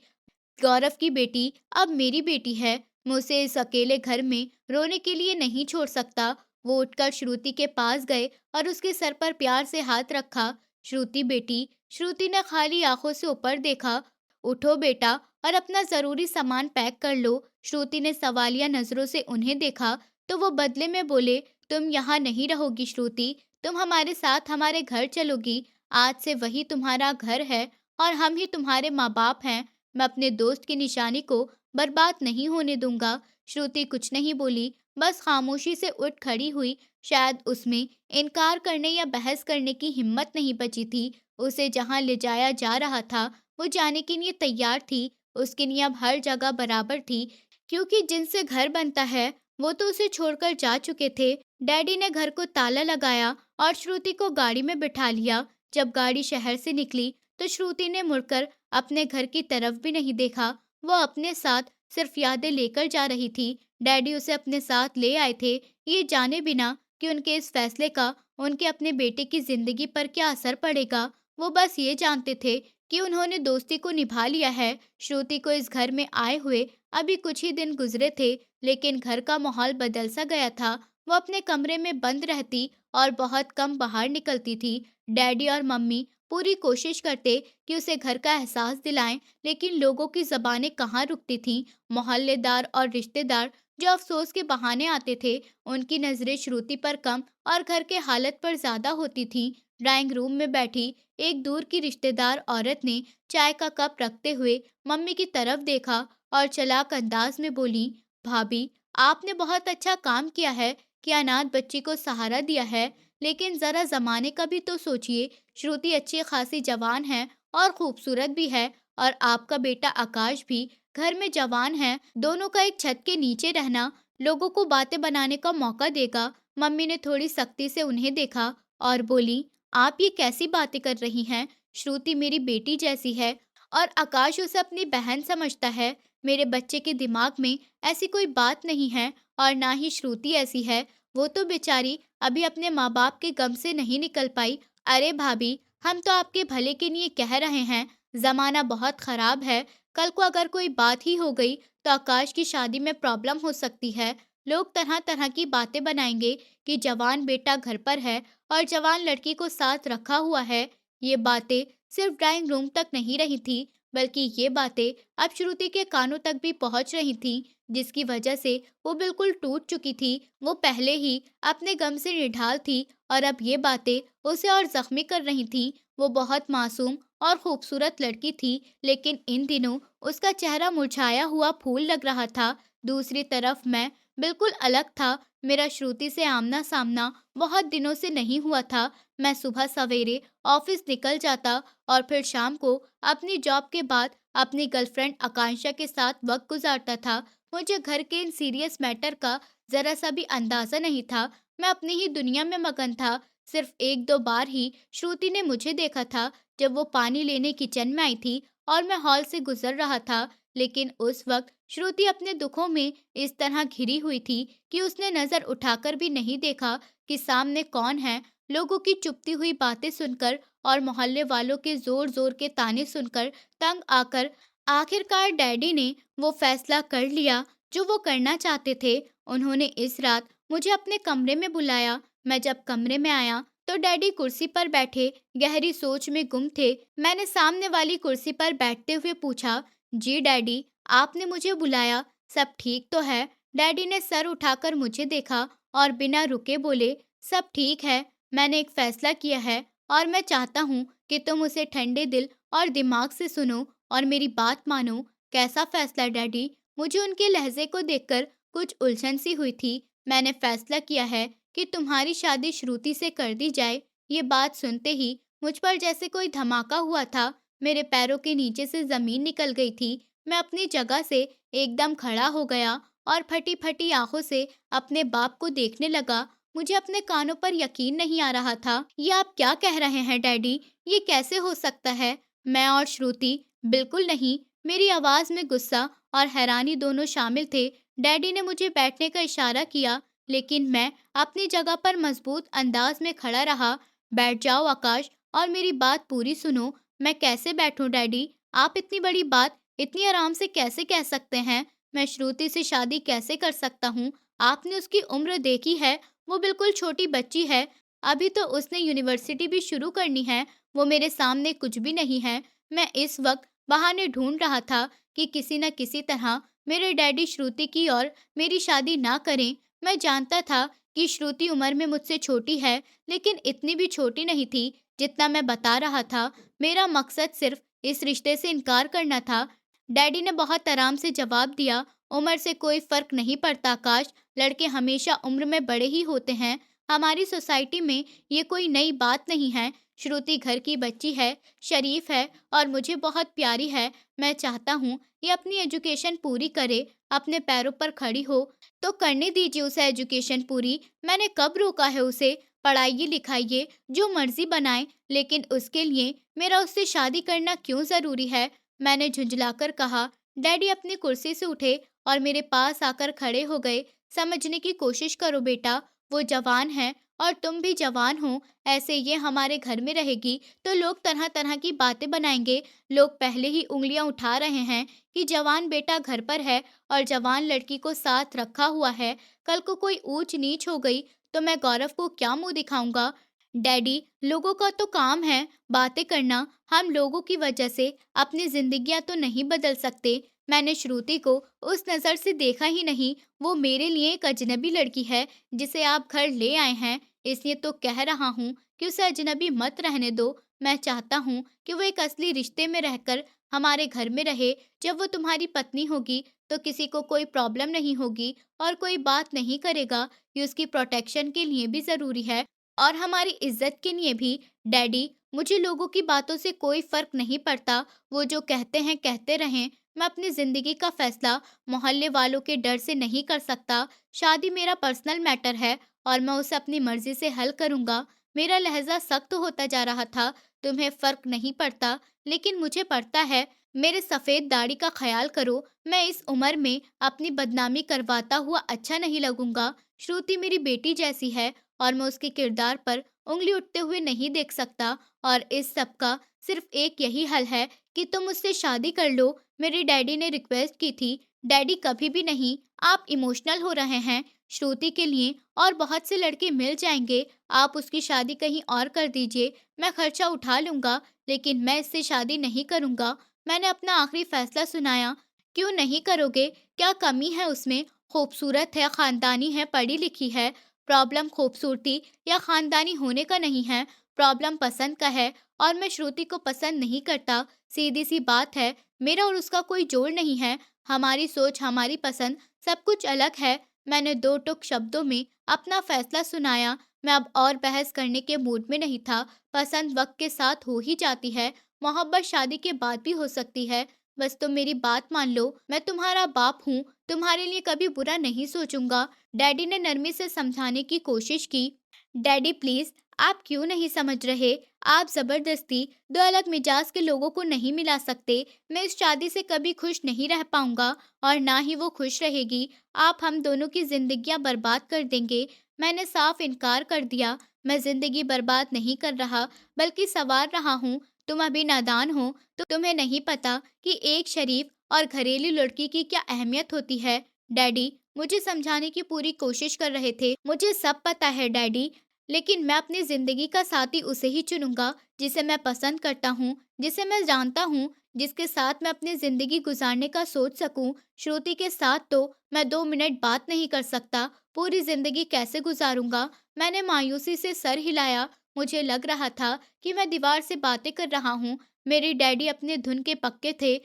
गौरव की बेटी अब मेरी बेटी है। मैं उसे इस अकेले घर में रोने के लिए नहीं छोड़ सकता। वो उठकर श्रुति के पास गए और उसके सर पर प्यार से हाथ रखा। श्रुति बेटी। श्रुति ने खाली आंखों से ऊपर देखा। उठो बेटा और अपना जरूरी सामान पैक कर लो। श्रुति ने सवालिया नजरों से उन्हें देखा तो वो बदले में बोले, तुम यहाँ नहीं रहोगी श्रुति, तुम हमारे साथ हमारे घर चलोगी। आज से वही तुम्हारा घर है और हम ही तुम्हारे माँ बाप हैं। मैं अपने दोस्त की निशानी को बर्बाद नहीं होने दूंगा। श्रुति कुछ नहीं बोली, बस खामोशी से उठ खड़ी हुई। शायद उसमें इनकार करने या बहस करने की हिम्मत नहीं बची थी। उसे जहां ले जाया जा रहा था वो जाने के लिए तैयार थी। उसके लिए अब हर जगह बराबर थी, क्योंकि जिनसे घर बनता है वो तो उसे छोड़कर जा चुके थे। डैडी ने घर को ताला लगाया और श्रुति को गाड़ी में बिठा लिया। जब गाड़ी शहर से निकली तो श्रुति ने मुड़कर अपने घर की तरफ भी नहीं देखा। वो अपने साथ सिर्फ यादें लेकर जा रही थी। डैडी उसे अपने साथ ले आए थे, ये जाने बिना कि उनके इस फैसले का उनके अपने बेटे की जिंदगी पर क्या असर पड़ेगा। वो बस ये जानते थे कि उन्होंने दोस्ती को निभा लिया है। श्रुति को इस घर में आए हुए अभी कुछ ही दिन गुजरे थे, लेकिन घर का माहौल बदल सा गया था। वो अपने कमरे में बंद रहती और बहुत कम बाहर निकलती थी। डैडी और मम्मी पूरी कोशिश करते कि उसे घर का एहसास दिलाएं, लेकिन लोगों की जबानें कहाँ रुकती थीं। मोहल्लेदार और रिश्तेदार जो अफसोस के बहाने आते थे, उनकी नजरें श्रुति पर कम और घर के हालत पर ज्यादा होती थीं। ड्राइंग रूम में बैठी एक दूर की रिश्तेदार औरत ने चाय का कप रखते हुए मम्मी की तरफ देखा और चालाक अंदाज में बोली, भाभी, आपने बहुत अच्छा काम किया है कि अनाथ बच्ची को सहारा दिया है, लेकिन जरा जमाने का भी तो सोचिए। श्रुति अच्छी खासी जवान है और खूबसूरत भी है, और आपका बेटा आकाश भी घर में जवान है। दोनों का एक छत के नीचे रहना लोगों को बातें बनाने का मौका देगा। मम्मी ने थोड़ी सख्ती से उन्हें देखा और बोली, आप ये कैसी बातें कर रही हैं। श्रुति मेरी बेटी जैसी है और आकाश उसे अपनी बहन समझता है। मेरे बच्चे के दिमाग में ऐसी कोई बात नहीं है और ना ही श्रुति ऐसी है। वो तो बेचारी अभी अपने माँ बाप के गम से नहीं निकल पाई। अरे भाभी, हम तो आपके भले के लिए कह रहे हैं। जमाना बहुत खराब है। कल को अगर कोई बात ही हो गई तो आकाश की शादी में प्रॉब्लम हो सकती है। लोग तरह तरह की बातें बनाएंगे कि जवान बेटा घर पर है और जवान लड़की को साथ रखा हुआ है। ये बातें सिर्फ ड्राइंग रूम तक नहीं रही थी, बल्कि ये बातें अब श्रुति के कानों तक भी पहुंच रही थीं, जिसकी वजह से वो बिल्कुल टूट चुकी थी। वो पहले ही अपने गम से निढाल थी और अब ये बातें उसे और जख्मी कर रही थीं। वो बहुत मासूम और खूबसूरत लड़की थी, लेकिन इन दिनों उसका चेहरा मुरझाया हुआ फूल लग रहा था। दूसरी तरफ मैं बिल्कुल अलग था। मेरा श्रुति से आमना सामना बहुत दिनों से नहीं हुआ था। मैं सुबह सवेरे ऑफिस निकल जाता और फिर शाम को अपनी जॉब के बाद अपनी गर्लफ्रेंड आकांक्षा के साथ वक्त गुजारता था। मुझे घर के इन सीरियस मैटर का जरा सा भी अंदाजा नहीं था। मैं अपनी ही दुनिया में मगन था। सिर्फ एक दो बार ही श्रुति ने मुझे देखा था, जब वो पानी लेने किचन में आई थी और मैं हॉल से गुजर रहा था। लेकिन उस वक्त श्रुति अपने दुखों में इस तरह घिरी हुई थी कि उसने नजर उठाकर भी नहीं देखा कि सामने कौन है। लोगों की चुपती हुई बातें सुनकर और मोहल्ले वालों के जोर जोर के ताने सुनकर तंग आकर आखिरकार डैडी ने वो फैसला कर लिया जो वो करना चाहते थे। उन्होंने इस रात मुझे अपने कमरे में बुलाया। मैं जब कमरे में आया तो डैडी कुर्सी पर बैठे गहरी सोच में गुम थे। मैंने सामने वाली कुर्सी पर बैठते हुए पूछा, जी डैडी, आपने मुझे बुलाया, सब ठीक तो है। डैडी ने सर उठाकर मुझे देखा और बिना रुके बोले, सब ठीक है। मैंने एक फैसला किया है और मैं चाहता हूँ कि तुम उसे ठंडे दिल और दिमाग से सुनो और मेरी बात मानो। कैसा फैसला डैडी? मुझे उनके लहजे को देखकर कुछ उलझन सी हुई थी। मैंने फैसला किया है कि तुम्हारी शादी श्रुति से कर दी जाए। ये बात सुनते ही मुझ पर जैसे कोई धमाका हुआ था। मेरे पैरों के नीचे से जमीन निकल गई थी। मैं अपनी जगह से एकदम खड़ा हो गया और फटी-फटी आंखों से अपने बाप को देखने लगा। मुझे अपने कानों पर यकीन नहीं आ रहा था। ये आप क्या कह रहे हैं डैडी? ये कैसे हो सकता है? मैं और श्रुति, बिल्कुल नहीं। मेरी आवाज में गुस्सा और हैरानी दोनों शामिल थे। डैडी ने मुझे बैठने का इशारा किया, लेकिन मैं अपनी जगह पर मजबूत अंदाज में खड़ा रहा। बैठ जाओ आकाश और मेरी बात पूरी सुनो। मैं कैसे बैठूं डैडी? आप इतनी बड़ी बात इतनी आराम से कैसे कह सकते हैं? मैं श्रुति से शादी कैसे कर सकता हूँ? आपने उसकी उम्र देखी है? वो बिल्कुल छोटी बच्ची है। अभी तो उसने यूनिवर्सिटी भी शुरू करनी है। वो मेरे सामने कुछ भी नहीं है। मैं इस वक्त बहाने ढूंढ रहा था कि किसी न किसी तरह मेरे डैडी श्रुति की और मेरी शादी ना करें। मैं जानता था कि श्रुति उम्र में मुझसे छोटी है, लेकिन इतनी भी छोटी नहीं थी जितना मैं बता रहा था। मेरा मकसद सिर्फ इस रिश्ते से इनकार करना था। डैडी ने बहुत आराम से जवाब दिया, उम्र से कोई फर्क नहीं पड़ता आकाश। लड़के हमेशा उम्र में बड़े ही होते हैं। हमारी सोसाइटी में ये कोई नई बात नहीं है। श्रुति घर की बच्ची है, शरीफ है और मुझे बहुत प्यारी है। मैं चाहता हूँ ये अपनी एजुकेशन पूरी करे, अपने पैरों पर खड़ी हो। तो करने दीजिए उसे एजुकेशन पूरी। मैंने कब रोका है उसे? पढ़ाइए लिखाइए, जो मर्जी बनाए, लेकिन उसके लिए मेरा उससे शादी करना क्यों जरूरी है? मैंने झुंझलाकर कहा। डैडी अपनी कुर्सी से उठे और मेरे पास आकर खड़े हो गए। समझने की कोशिश करो बेटा, वो जवान है और तुम भी जवान हो। ऐसे ये हमारे घर में रहेगी तो लोग तरह तरह की बातें बनाएंगे। लोग पहले ही उंगलियां उठा रहे हैं कि जवान बेटा घर पर है और जवान लड़की को साथ रखा हुआ है। कल को कोई ऊंच नीच हो गई तो मैं गौरव को क्या मुंह दिखाऊंगा? डैडी, लोगों का तो काम है बातें करना। हम लोगों की वजह से अपनी जिंदगियां तो नहीं बदल सकते। मैंने श्रुति को उस नज़र से देखा ही नहीं। वो मेरे लिए एक अजनबी लड़की है जिसे आप घर ले आए हैं। इसलिए तो कह रहा हूँ कि उसे अजनबी मत रहने दो। मैं चाहता हूँ कि वो एक असली रिश्ते में रहकर हमारे घर में रहे। जब वो तुम्हारी पत्नी होगी तो किसी को कोई प्रॉब्लम नहीं होगी और कोई बात नहीं करेगा। ये उसकी प्रोटेक्शन के लिए भी ज़रूरी है और हमारी इज्जत के लिए भी। डैडी, मुझे लोगों की बातों से कोई फर्क नहीं पड़ता। वो जो कहते हैं कहते रहें। मैं अपनी जिंदगी का फैसला मोहल्ले वालों के डर से नहीं कर सकता। शादी मेरा पर्सनल मैटर है और मैं उसे अपनी मर्जी से हल करूंगा। मेरा लहजा सख्त होता जा रहा था। तुम्हें फर्क नहीं पड़ता, लेकिन मुझे पड़ता है। मेरे सफेद दाढ़ी का ख्याल करो। मैं इस उम्र में अपनी बदनामी करवाता हुआ अच्छा नहीं लगूंगा। श्रुति मेरी बेटी जैसी है और मैं उसके किरदार पर उंगली उठते हुए नहीं देख सकता। और इस सब का सिर्फ एक यही हल है कि तुम उससे शादी कर लो। मेरे डैडी ने रिक्वेस्ट की थी। डैडी, कभी भी नहीं। आप इमोशनल हो रहे हैं। श्रुति के लिए और बहुत से लड़के मिल जाएंगे। आप उसकी शादी कहीं और कर दीजिए। मैं खर्चा उठा लूंगा, लेकिन मैं इससे शादी नहीं करूंगा। मैंने अपना आखिरी फैसला सुनाया। क्यों नहीं करोगे? क्या कमी है उसमें? खूबसूरत है, खानदानी है, पढ़ी लिखी है। प्रॉब्लम खूबसूरती या खानदानी होने का नहीं है, प्रॉब्लम पसंद का है। और मैं श्रुति को पसंद नहीं करता। सीधी सी बात है, मेरा और उसका कोई जोड़ नहीं है। हमारी सोच, हमारी पसंद, सब कुछ अलग है। मैंने दो टुक शब्दों में अपना फैसला सुनाया। मैं अब और बहस करने के मूड में नहीं था। पसंद वक्त के साथ हो ही जाती है। मोहब्बत शादी के बाद भी हो सकती है। बस तुम मेरी बात मान लो। मैं तुम्हारा बाप हूँ, तुम्हारे लिए कभी बुरा नहीं सोचूंगा। डैडी ने नरमी से समझाने की कोशिश की। डैडी प्लीज, आप क्यों नहीं समझ रहे? आप जबरदस्ती दो अलग मिजाज के लोगों को नहीं मिला सकते। मैं इस शादी से कभी खुश नहीं रह पाऊंगा और ना ही वो खुश रहेगी। आप हम दोनों की जिंदगियां बर्बाद कर देंगे। मैंने साफ इनकार कर दिया। मैं जिंदगी बर्बाद नहीं कर रहा, बल्कि संवार रहा हूँ। तुम अभी नादान हो, तो तुम्हें नहीं पता कि एक शरीफ और घरेलू लड़की की क्या अहमियत होती है। डैडी मुझे समझाने की पूरी कोशिश कर रहे थे। मुझे सब पता है डैडी, लेकिन मैं अपनी जिंदगी का साथी उसे ही चुनूंगा जिसे मैं पसंद करता हूँ, जिसे मैं जानता हूँ, जिसके साथ मैं अपनी जिंदगी गुजारने का सोच सकूं। श्रुति के साथ तो मैं 2 मिनट बात नहीं कर सकता। पूरी जिंदगी कैसे गुजारूंगा? मैंने मायूसी से सर हिलाया। मुझे लग रहा था कि मैं दीवार से बातें कर रहा हूँ। मेरे डैडी अपने धुन के पक्के थे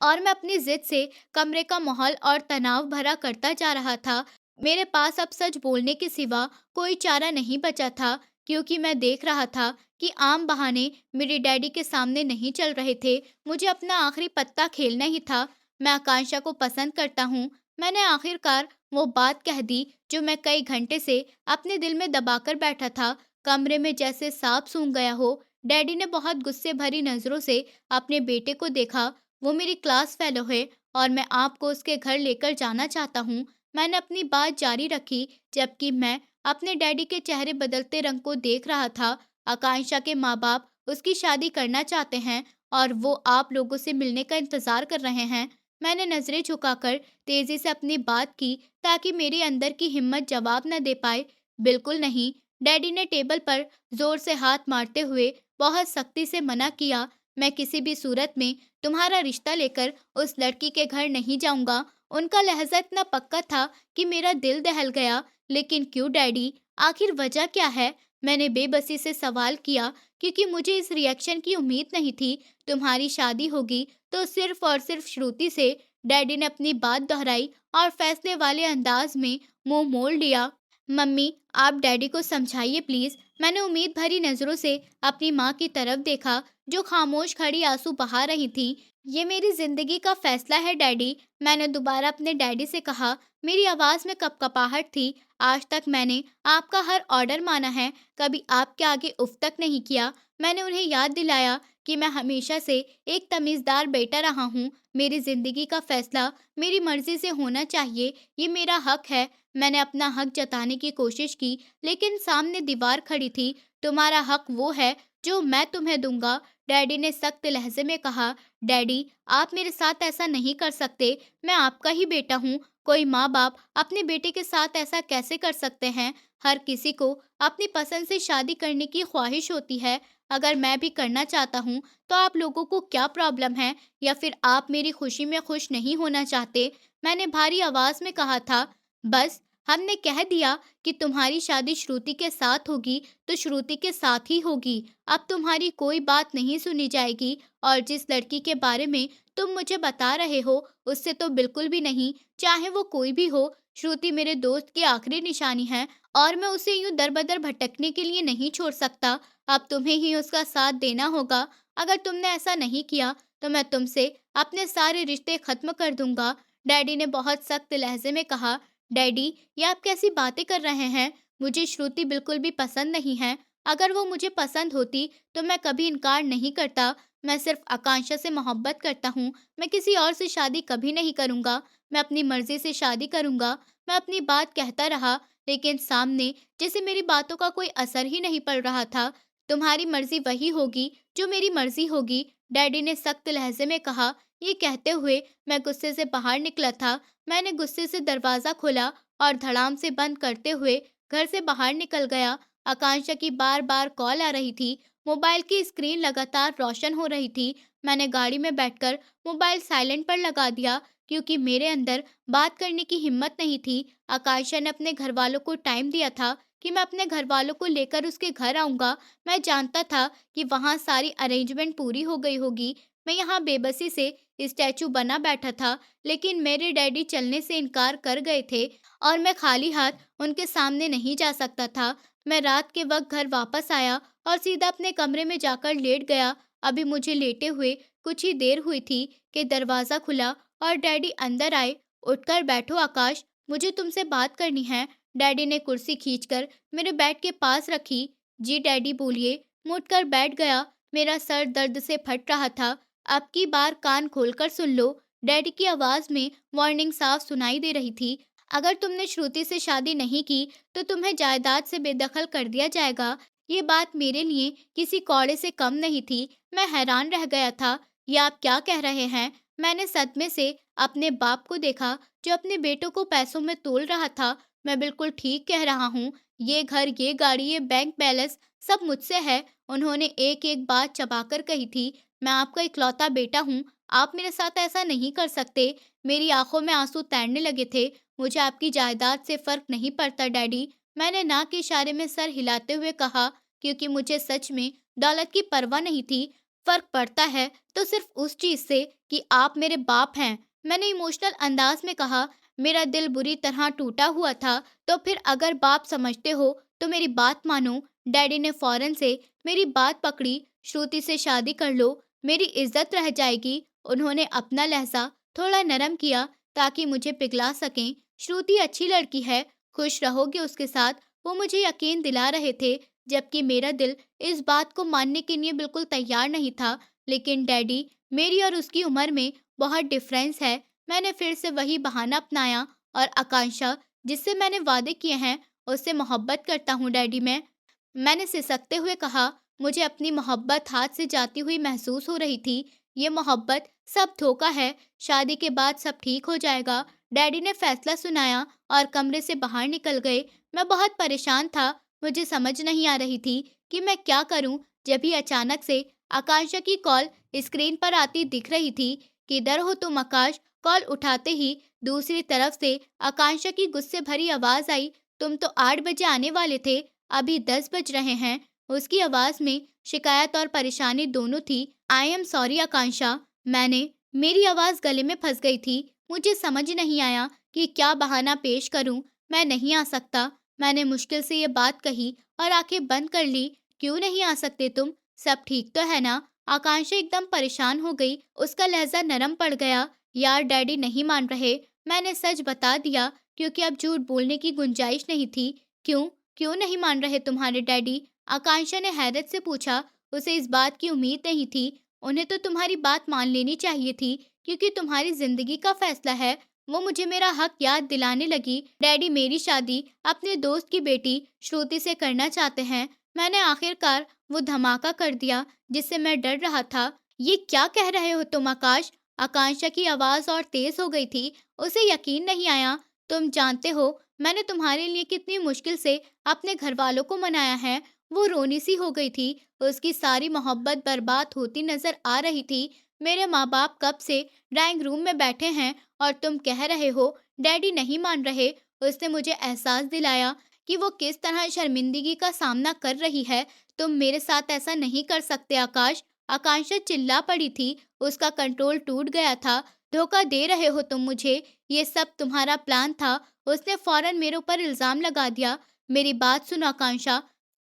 और मैं अपनी जिद से कमरे का माहौल और तनाव भरा करता जा रहा था। मेरे पास अब सच बोलने के सिवा कोई चारा नहीं बचा था। क्योंकि मैं देख रहा था कि आम बहाने मेरे डैडी के सामने नहीं चल रहे थे। मुझे अपना आखिरी पत्ता खेलना ही था। मैं आकांक्षा को पसंद करता हूँ। मैंने आखिरकार वो बात कह दी जो मैं कई घंटे से अपने दिल में दबाकर बैठा था। कमरे में जैसे सांप सूंघ गया हो। डैडी ने बहुत गुस्से भरी नजरों से अपने बेटे को देखा। वो मेरी क्लास फेलो है और मैं आपको उसके घर लेकर जाना चाहता हूँ। मैंने अपनी बात जारी रखी जबकि मैं अपने डैडी के चेहरे बदलते रंग को देख रहा था। आकांक्षा के माँ-बाप उसकी शादी करना चाहते हैं और वो आप लोगों से मिलने का इंतज़ार कर रहे हैं। मैंने नज़रें झुकाकर तेज़ी से अपनी बात की ताकि मेरे अंदर की हिम्मत जवाब न दे पाए। बिल्कुल नहीं, डैडी ने टेबल पर ज़ोर से हाथ मारते हुए बहुत सख्ती से मना किया। मैं किसी भी सूरत में तुम्हारा रिश्ता लेकर उस लड़की के घर नहीं जाऊँगा। उनका लहज़ा इतना पक्का था कि मेरा दिल दहल गया। लेकिन क्यों डैडी? आखिर वजह क्या है? मैंने बेबसी से सवाल किया क्योंकि मुझे इस रिएक्शन की उम्मीद नहीं थी। तुम्हारी शादी होगी तो सिर्फ और सिर्फ श्रुति से। डैडी ने अपनी बात दोहराई और फैसले वाले अंदाज में मुंह मोड़ लिया। मम्मी, आप डैडी को समझाइए प्लीज। मैंने उम्मीद भरी नजरों से अपनी माँ की तरफ देखा जो खामोश खड़ी आंसू बहा रही थी। ये मेरी जिंदगी का फैसला है डैडी। मैंने दोबारा अपने डैडी से कहा। मेरी आवाज में कपकपाहट थी। आज तक मैंने आपका हर ऑर्डर माना है, कभी आपके आगे उफ तक नहीं किया। मैंने उन्हें याद दिलाया कि मैं हमेशा से एक तमीज़दार बेटा रहा हूँ। मेरी ज़िंदगी का फैसला मेरी मर्ज़ी से होना चाहिए, ये मेरा हक है। मैंने अपना हक जताने की कोशिश की, लेकिन सामने दीवार खड़ी थी। तुम्हारा हक वो है जो मैं तुम्हें दूँगा, डैडी ने सख्त लहज़े में कहा। डैडी, आप मेरे साथ ऐसा नहीं कर सकते। मैं आपका ही बेटा हूँ। कोई माँ-बाप अपने बेटे के साथ ऐसा कैसे कर सकते हैं? हर किसी को अपनी पसंद से शादी करने की ख्वाहिश होती है। अगर मैं भी करना चाहता हूँ, तो आप लोगों को क्या प्रॉब्लम है? या फिर आप मेरी खुशी में खुश नहीं होना चाहते? मैंने भारी आवाज़ में कहा था। बस, हमने कह दिया कि तुम्हारी शादी श्रुति के साथ होगी, तो श्रुति के साथ ही होगी। अब तुम्हारी कोई बात नहीं सुनी जाएगी और जिस लड़की के बारे में तुम मुझे बता रहे हो, उससे तो बिल्कुल भी नहीं। चाहे वो कोई भी हो, श्रुति मेरे दोस्त की आखिरी निशानी है और मैं उसे यूँ दर-बदर भटकने के लिए नहीं छोड़ सकता। अब तुम्हें ही उसका साथ देना होगा। अगर तुमने ऐसा नहीं किया, तो मैं तुमसे अपने सारे रिश्ते खत्म कर दूँगा। डैडी ने बहुत सख्त लहज़े में कहा। डैडी, ये आप कैसी बातें कर रहे हैं? मुझे श्रुति बिल्कुल भी पसंद नहीं है। अगर वो मुझे पसंद होती, तो मैं कभी इनकार नहीं करता। मैं सिर्फ़ आकांक्षा से मोहब्बत करता हूँ। मैं किसी और से शादी कभी नहीं करूँगा। मैं अपनी मर्ज़ी से शादी करूँगा। मैं अपनी बात कहता रहा, लेकिन सामने जैसे मेरी बातों का कोई असर ही नहीं पड़ रहा था। तुम्हारी मर्ज़ी वही होगी जो मेरी मर्ज़ी होगी, डैडी ने सख्त लहज़े में कहा। ये कहते हुए मैं गुस्से से बाहर निकला था। मैंने गुस्से से दरवाज़ा खोला और धड़ाम से बंद करते हुए घर से बाहर निकल गया। आकांक्षा की बार-बार कॉल आ रही थी। मोबाइल की स्क्रीन लगातार रोशन हो रही थी। मैंने गाड़ी में बैठकर मोबाइल साइलेंट पर लगा दिया क्योंकि मेरे अंदर बात करने की हिम्मत नहीं थी। आकांक्षा ने अपने घरवालों को टाइम दिया था कि मैं अपने घरवालों को लेकर उसके घर आऊँगा। मैं जानता था कि वहाँ सारी अरेंजमेंट पूरी हो गई होगी। मैं यहाँ बेबसी से स्टैचू बना बैठा था, लेकिन मेरे डैडी चलने से इनकार कर गए थे और मैं खाली हाथ उनके सामने नहीं जा सकता था। मैं रात के वक़्त घर वापस आया और सीधा अपने कमरे में जाकर लेट गया। अभी मुझे लेटे हुए कुछ ही देर हुई थी कि दरवाज़ा खुला और डैडी अंदर आए। "उठकर बैठो आकाश, मुझे तुमसे बात करनी है।" डैडी ने कुर्सी खींचकर मेरे बेड के पास रखी। "जी डैडी बोलिए।" मैं उठकर बैठ गया। मेरा सर दर्द से फट रहा था। "अब की बार कान खोलकर सुन लो।" डैडी की आवाज़ में वार्निंग साफ सुनाई दे रही थी। "अगर तुमने श्रुति से शादी नहीं की, तो तुम्हें जायदाद से बेदखल कर दिया जाएगा।" ये बात मेरे लिए किसी कौड़े से कम नहीं थी। मैं हैरान रह गया था। "ये आप क्या कह रहे हैं?" मैंने सदमे से अपने बाप को देखा जो अपने बेटों को पैसों में तोल रहा था। "मैं बिल्कुल ठीक कह रहा हूँ। ये घर, ये गाड़ी, ये बैंक बैलेंस सब मुझसे है।" उन्होंने एक-एक बात चबाकर कही थी। "मैं आपका इकलौता बेटा हूँ। आप मेरे साथ ऐसा नहीं कर सकते।" मेरी आंखों में आंसू तैरने लगे थे। "मुझे आपकी जायदाद से फ़र्क नहीं पड़ता डैडी।" मैंने ना के इशारे में सर हिलाते हुए कहा, क्योंकि मुझे सच में दौलत की परवाह नहीं थी। "फ़र्क पड़ता है तो सिर्फ़ उस चीज़ से कि आप मेरे बाप हैं।" मैंने इमोशनल अंदाज में कहा। "मेरा दिल बुरी तरह टूटा हुआ था, तो फिर अगर बाप समझते हो तो मेरी बात मानो।" डैडी ने फौरन से मेरी बात पकड़ी, श्रुति से शादी कर लो, मेरी इज्जत रह जाएगी। उन्होंने अपना लहजा थोड़ा नरम किया ताकि मुझे पिघला सकें। श्रुति अच्छी लड़की है, खुश रहोगे उसके साथ, वो मुझे यकीन दिला रहे थे, जबकि मेरा दिल इस बात को मानने के लिए बिल्कुल तैयार नहीं था। लेकिन डैडी, मेरी और उसकी उम्र में बहुत डिफरेंस है। मैंने फिर से वही बहाना अपनाया और आकांक्षा, जिससे मैंने वादे किए हैं, उससे मोहब्बत करता हूँ डैडी मैंने सिसकते हुए कहा। मुझे अपनी मोहब्बत हाथ से जाती हुई महसूस हो रही थी। ये मोहब्बत सब धोखा है, शादी के बाद सब ठीक हो जाएगा। डैडी ने फैसला सुनाया और कमरे से बाहर निकल गए। मैं बहुत परेशान था, मुझे समझ नहीं आ रही थी कि मैं क्या करूं। जब ही अचानक से आकांक्षा की कॉल स्क्रीन पर आती दिख रही थी। किधर हो तुम आकाश? कॉल उठाते ही दूसरी तरफ से आकांक्षा की गुस्से भरी आवाज आई। तुम तो 8 बजे आने वाले थे, अभी 10 बज रहे हैं। उसकी आवाज में शिकायत और परेशानी दोनों थी। आई एम सॉरी आकांक्षा, मेरी आवाज गले में फंस गई थी। मुझे समझ नहीं आया कि क्या बहाना पेश करूं। मैं नहीं आ सकता, मैंने मुश्किल से ये बात कही और आंखें बंद कर ली। क्यों नहीं आ सकते तुम? सब ठीक तो है ना? आकांक्षा एकदम परेशान हो गई, उसका लहजा नरम पड़ गया। यार डैडी नहीं मान रहे। मैंने सच बता दिया क्योंकि अब झूठ बोलने की गुंजाइश नहीं थी। क्यों? क्यों नहीं मान रहे तुम्हारे डैडी? आकांक्षा ने हैरत से पूछा। उसे इस बात की उम्मीद नहीं थी। उन्हें तो तुम्हारी बात मान लेनी चाहिए थी क्योंकि तुम्हारी जिंदगी का फैसला है। वो मुझे मेरा हक याद दिलाने लगी। डैडी, मेरी शादी अपने दोस्त की बेटी श्रुति से करना चाहते हैं। मैंने आखिरकार वो धमाका कर दिया जिससे मैं डर रहा था। ये क्या कह रहे हो तुम आकाश? आकांक्षा की आवाज और तेज हो गई थी। उसे यकीन नहीं आया। तुम जानते हो मैंने तुम्हारे लिए कितनी मुश्किल से अपने घर वालों को मनाया है। वो रोनी सी हो गई थी। उसकी सारी मोहब्बत बर्बाद होती नजर आ रही थी। मेरे माँ बाप कब से ड्राइंग रूम में बैठे हैं और तुम कह रहे हो डैडी नहीं मान रहे। उसने मुझे एहसास दिलाया कि वो किस तरह शर्मिंदगी का सामना कर रही है। तुम मेरे साथ ऐसा नहीं कर सकते आकाश। आकांक्षा चिल्ला पड़ी थी। उसका कंट्रोल टूट गया था। धोखा दे रहे हो तुम मुझे। ये सब तुम्हारा प्लान था। उसने फौरन मेरे ऊपर इल्जाम लगा दिया। मेरी बात सुनो आकांक्षा,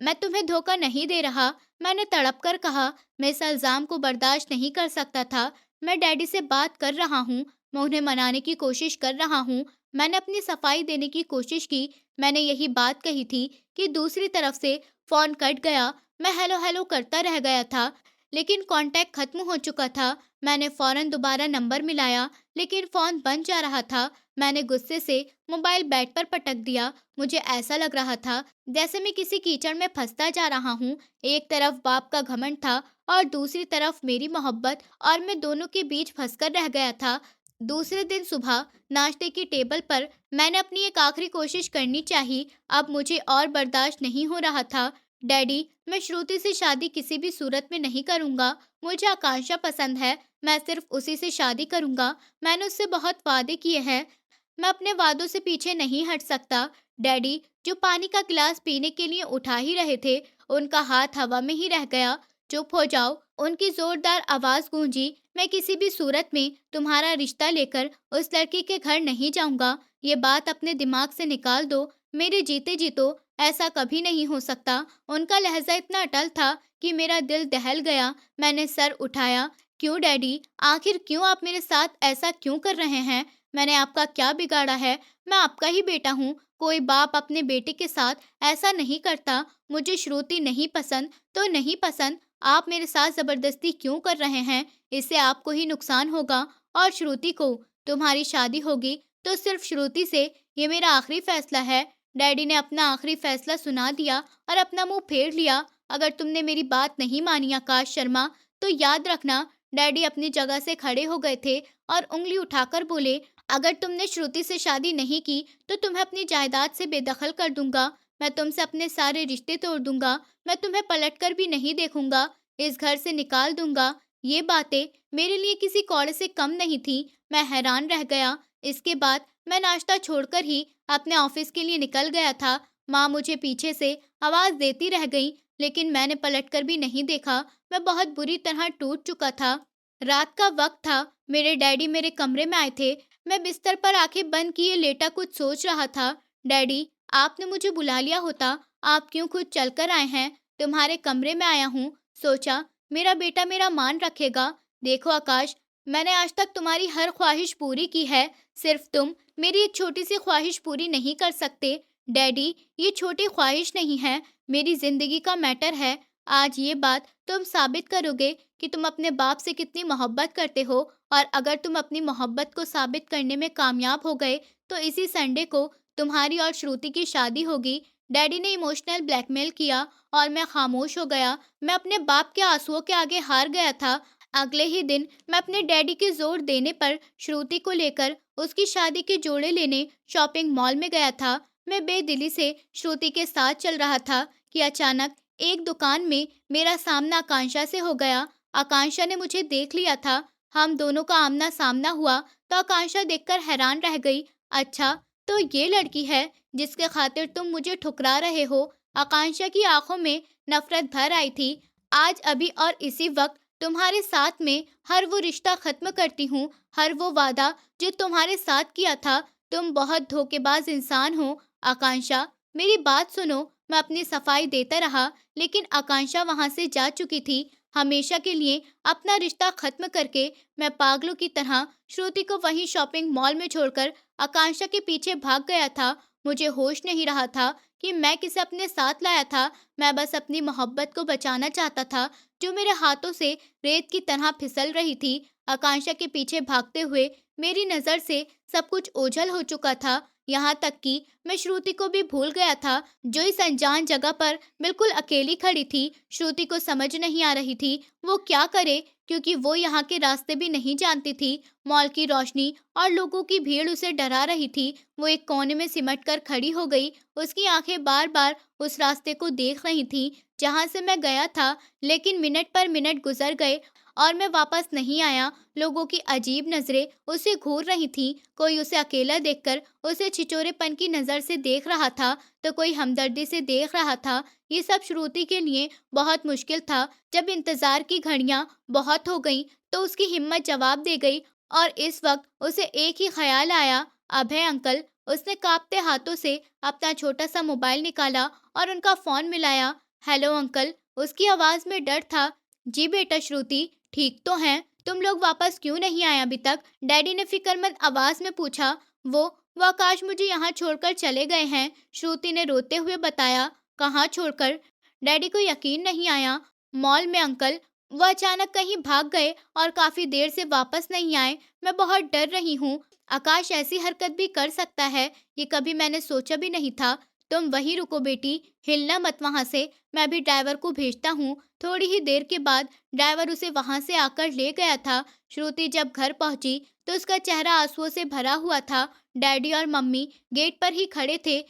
मैं तुम्हें धोखा नहीं दे रहा। मैंने तड़प कर कहा। मैं इस इल्जाम को बर्दाश्त नहीं कर सकता था। मैं डैडी से बात कर रहा हूँ, मैं उन्हें मनाने की कोशिश कर रहा हूँ। मैंने अपनी सफाई देने की कोशिश की। मैंने यही बात कही थी कि दूसरी तरफ से फोन कट गया। मैं हेलो हेलो करता रह गया था, लेकिन कांटेक्ट खत्म हो चुका था। मैंने फौरन दोबारा नंबर मिलाया, लेकिन फोन बंद जा रहा था। मैंने गुस्से से मोबाइल बेड पर पटक दिया। मुझे ऐसा लग रहा था जैसे मैं किसी कीचड़ में फंसता जा रहा हूँ। एक तरफ बाप का घमंड था और दूसरी तरफ मेरी मोहब्बत, और मैं दोनों के बीच फंसकर रह गया था। दूसरे दिन सुबह नाश्ते की टेबल पर मैंने अपनी एक आखिरी कोशिश करनी चाहिए। अब मुझे और बर्दाश्त नहीं हो रहा था। डैडी, मैं श्रुति से शादी किसी भी सूरत में नहीं करूंगा। मुझे आकांक्षा पसंद है, मैं सिर्फ उसी से शादी करूंगा। मैंने उससे बहुत वादे किए हैं, मैं अपने वादों से पीछे नहीं हट सकता। डैडी, जो पानी का गिलास पीने के लिए उठा ही रहे थे, उनका हाथ हवा में ही रह गया। चुप हो जाओ, उनकी जोरदार आवाज गूंजी। मैं किसी भी सूरत में तुम्हारा रिश्ता लेकर उस लड़की के घर नहीं जाऊंगा। ये बात अपने दिमाग से निकाल दो। मेरे जीते जी तो ऐसा कभी नहीं हो सकता। उनका लहजा इतना अटल था कि मेरा दिल दहल गया। मैंने सर उठाया। क्यों डैडी? आखिर क्यों आप मेरे साथ ऐसा क्यों कर रहे हैं? मैंने आपका क्या बिगाड़ा है? मैं आपका ही बेटा हूँ। कोई बाप अपने बेटे के साथ ऐसा नहीं करता। मुझे श्रुति नहीं पसंद तो नहीं पसंद। आप मेरे साथ जबरदस्ती क्यों कर रहे हैं? इससे आपको ही नुकसान होगा और श्रुति को। तुम्हारी शादी होगी तो सिर्फ श्रुति से। ये मेरा आखिरी फैसला है। डैडी ने अपना आखिरी फैसला सुना दिया और अपना मुंह फेर लिया। अगर तुमने मेरी बात नहीं मानी आकाश शर्मा, तो याद रखना। डैडी अपनी जगह से खड़े हो गए थे और उंगली उठाकर बोले, अगर तुमने श्रुति से शादी नहीं की तो तुम्हें अपनी जायदाद से बेदखल कर दूंगा। मैं तुमसे अपने सारे रिश्ते तोड़ दूंगा। मैं तुम्हें पलटकर भी नहीं देखूंगा। इस घर से निकाल दूंगा। ये बातें मेरे लिए किसी कौड़े से कम नहीं थी। मैं हैरान रह गया। इसके बाद मैं नाश्ता छोड़कर ही अपने ऑफिस के लिए निकल गया था। माँ मुझे पीछे से आवाज देती रह गई, लेकिन मैंने पलटकर भी नहीं देखा। मैं बहुत बुरी तरह टूट चुका था। रात का वक्त था। मेरे डैडी मेरे कमरे में आए थे। मैं बिस्तर पर आंखें बंद किए लेटा कुछ सोच रहा था। डैडी, आपने मुझे बुला लिया होता, आप क्यों खुद चलकर आए हैं? तुम्हारे कमरे में आया हूँ, सोचा मेरा बेटा मेरा मान रखेगा। देखो आकाश, मैंने आज तक तुम्हारी हर ख्वाहिश पूरी की है, सिर्फ तुम मेरी एक छोटी सी ख्वाहिश पूरी नहीं कर सकते। डैडी, ये छोटी ख्वाहिश नहीं है, मेरी जिंदगी का मैटर है। आज ये बात तुम साबित करोगे कि तुम अपने बाप से कितनी मोहब्बत करते हो, और अगर तुम अपनी मोहब्बत को साबित करने में कामयाब हो गए, तो इसी संडे को तुम्हारी और श्रुति की शादी होगी। डैडी ने इमोशनल ब्लैकमेल किया और मैं खामोश हो गया। मैं अपने बाप के आंसुओं के आगे हार गया था। अगले ही दिन मैं अपने डैडी के जोर देने पर श्रुति को लेकर उसकी शादी के जोड़े लेने शॉपिंग मॉल में गया था। मैं बेदिली से श्रुति के साथ चल रहा था कि अचानक एक दुकान में मेरा सामना आकांक्षा से हो गया। आकांक्षा ने मुझे देख लिया था। हम दोनों का आमना सामना हुआ तो आकांक्षा देखकर हैरान रह गई। अच्छा, तो ये लड़की है जिसके खातिर तुम मुझे ठुकरा रहे हो? आकांक्षा की आंखों में नफरत भर आई थी। आज अभी और इसी वक्त तुम्हारे साथ में हर वो रिश्ता खत्म करती हूँ, हर वो वादा जो तुम्हारे साथ किया था। तुम बहुत धोखेबाज इंसान हो। आकांक्षा, मेरी बात सुनो। मैं अपनी सफाई देता रहा, लेकिन आकांक्षा वहां से जा चुकी थी, हमेशा के लिए अपना रिश्ता खत्म करके। मैं पागलों की तरह श्रुति को वहीं शॉपिंग मॉल में छोड़कर आकांक्षा के पीछे भाग गया था। मुझे होश नहीं रहा था कि मैं किसे अपने साथ लाया था। मैं बस अपनी मोहब्बत को बचाना चाहता था, जो मेरे हाथों से रेत की तरह फिसल रही थी। आकांक्षा के पीछे भागते हुए मेरी नज़र से सब कुछ ओझल हो चुका था, यहाँ तक कि मैं श्रुति को भी भूल गया था, जो इस अनजान जगह पर बिल्कुल अकेली खड़ी थी। श्रुति को समझ नहीं आ रही थी वो क्या करे, क्योंकि वो यहाँ के रास्ते भी नहीं जानती थी। मॉल की रोशनी और लोगों की भीड़ उसे डरा रही थी। वो एक कोने में सिमट कर खड़ी हो गई। उसकी आंखें बार बार उस रास्ते को देख रही थीं जहाँ से मैं गया था, लेकिन मिनट पर मिनट गुजर गए और मैं वापस नहीं आया। लोगों की अजीब नजरें उसे घूर रही थीं। कोई उसे अकेला देखकर उसे छिचोरेपन की नज़र से देख रहा था, तो कोई हमदर्दी से देख रहा था। ये सब श्रुति के लिए बहुत मुश्किल था। जब इंतजार की घड़ियां बहुत हो गईं, तो उसकी हिम्मत जवाब दे गई और इस वक्त उसे एक ही ख्याल आया, अभय अंकल। उसने कांपते हाथों से अपना छोटा सा मोबाइल निकाला और उनका फोन मिलाया। हेलो अंकल, उसकी आवाज में डर था। जी बेटा श्रुति, ठीक तो हैं? तुम लोग वापस क्यों नहीं आए अभी तक? डैडी ने फिक्रमंद आवाज में पूछा। वो वो आकाश मुझे यहाँ छोड़कर चले गए हैं, श्रुति ने रोते हुए बताया। कहाँ छोड़कर? डैडी को यकीन नहीं आया। मॉल में अंकल। वो अचानक कहीं भाग गए और काफी देर से वापस नहीं आए। मैं बहुत डर रही हूँ। आकाश ऐसी हरकत भी कर सकता है, ये कभी मैंने सोचा भी नहीं था। तुम वहीं रुको बेटी, हिलना मत वहां से। मैं भी ड्राइवर को भेजता हूँ। थोड़ी ही देर के बाद ड्राइवर उसे वहां से आकर ले गया था। श्रुति जब घर पहुंची तो उसका चेहरा आंसुओं से भरा हुआ था। डैडी और मम्मी गेट पर ही खड़े थे।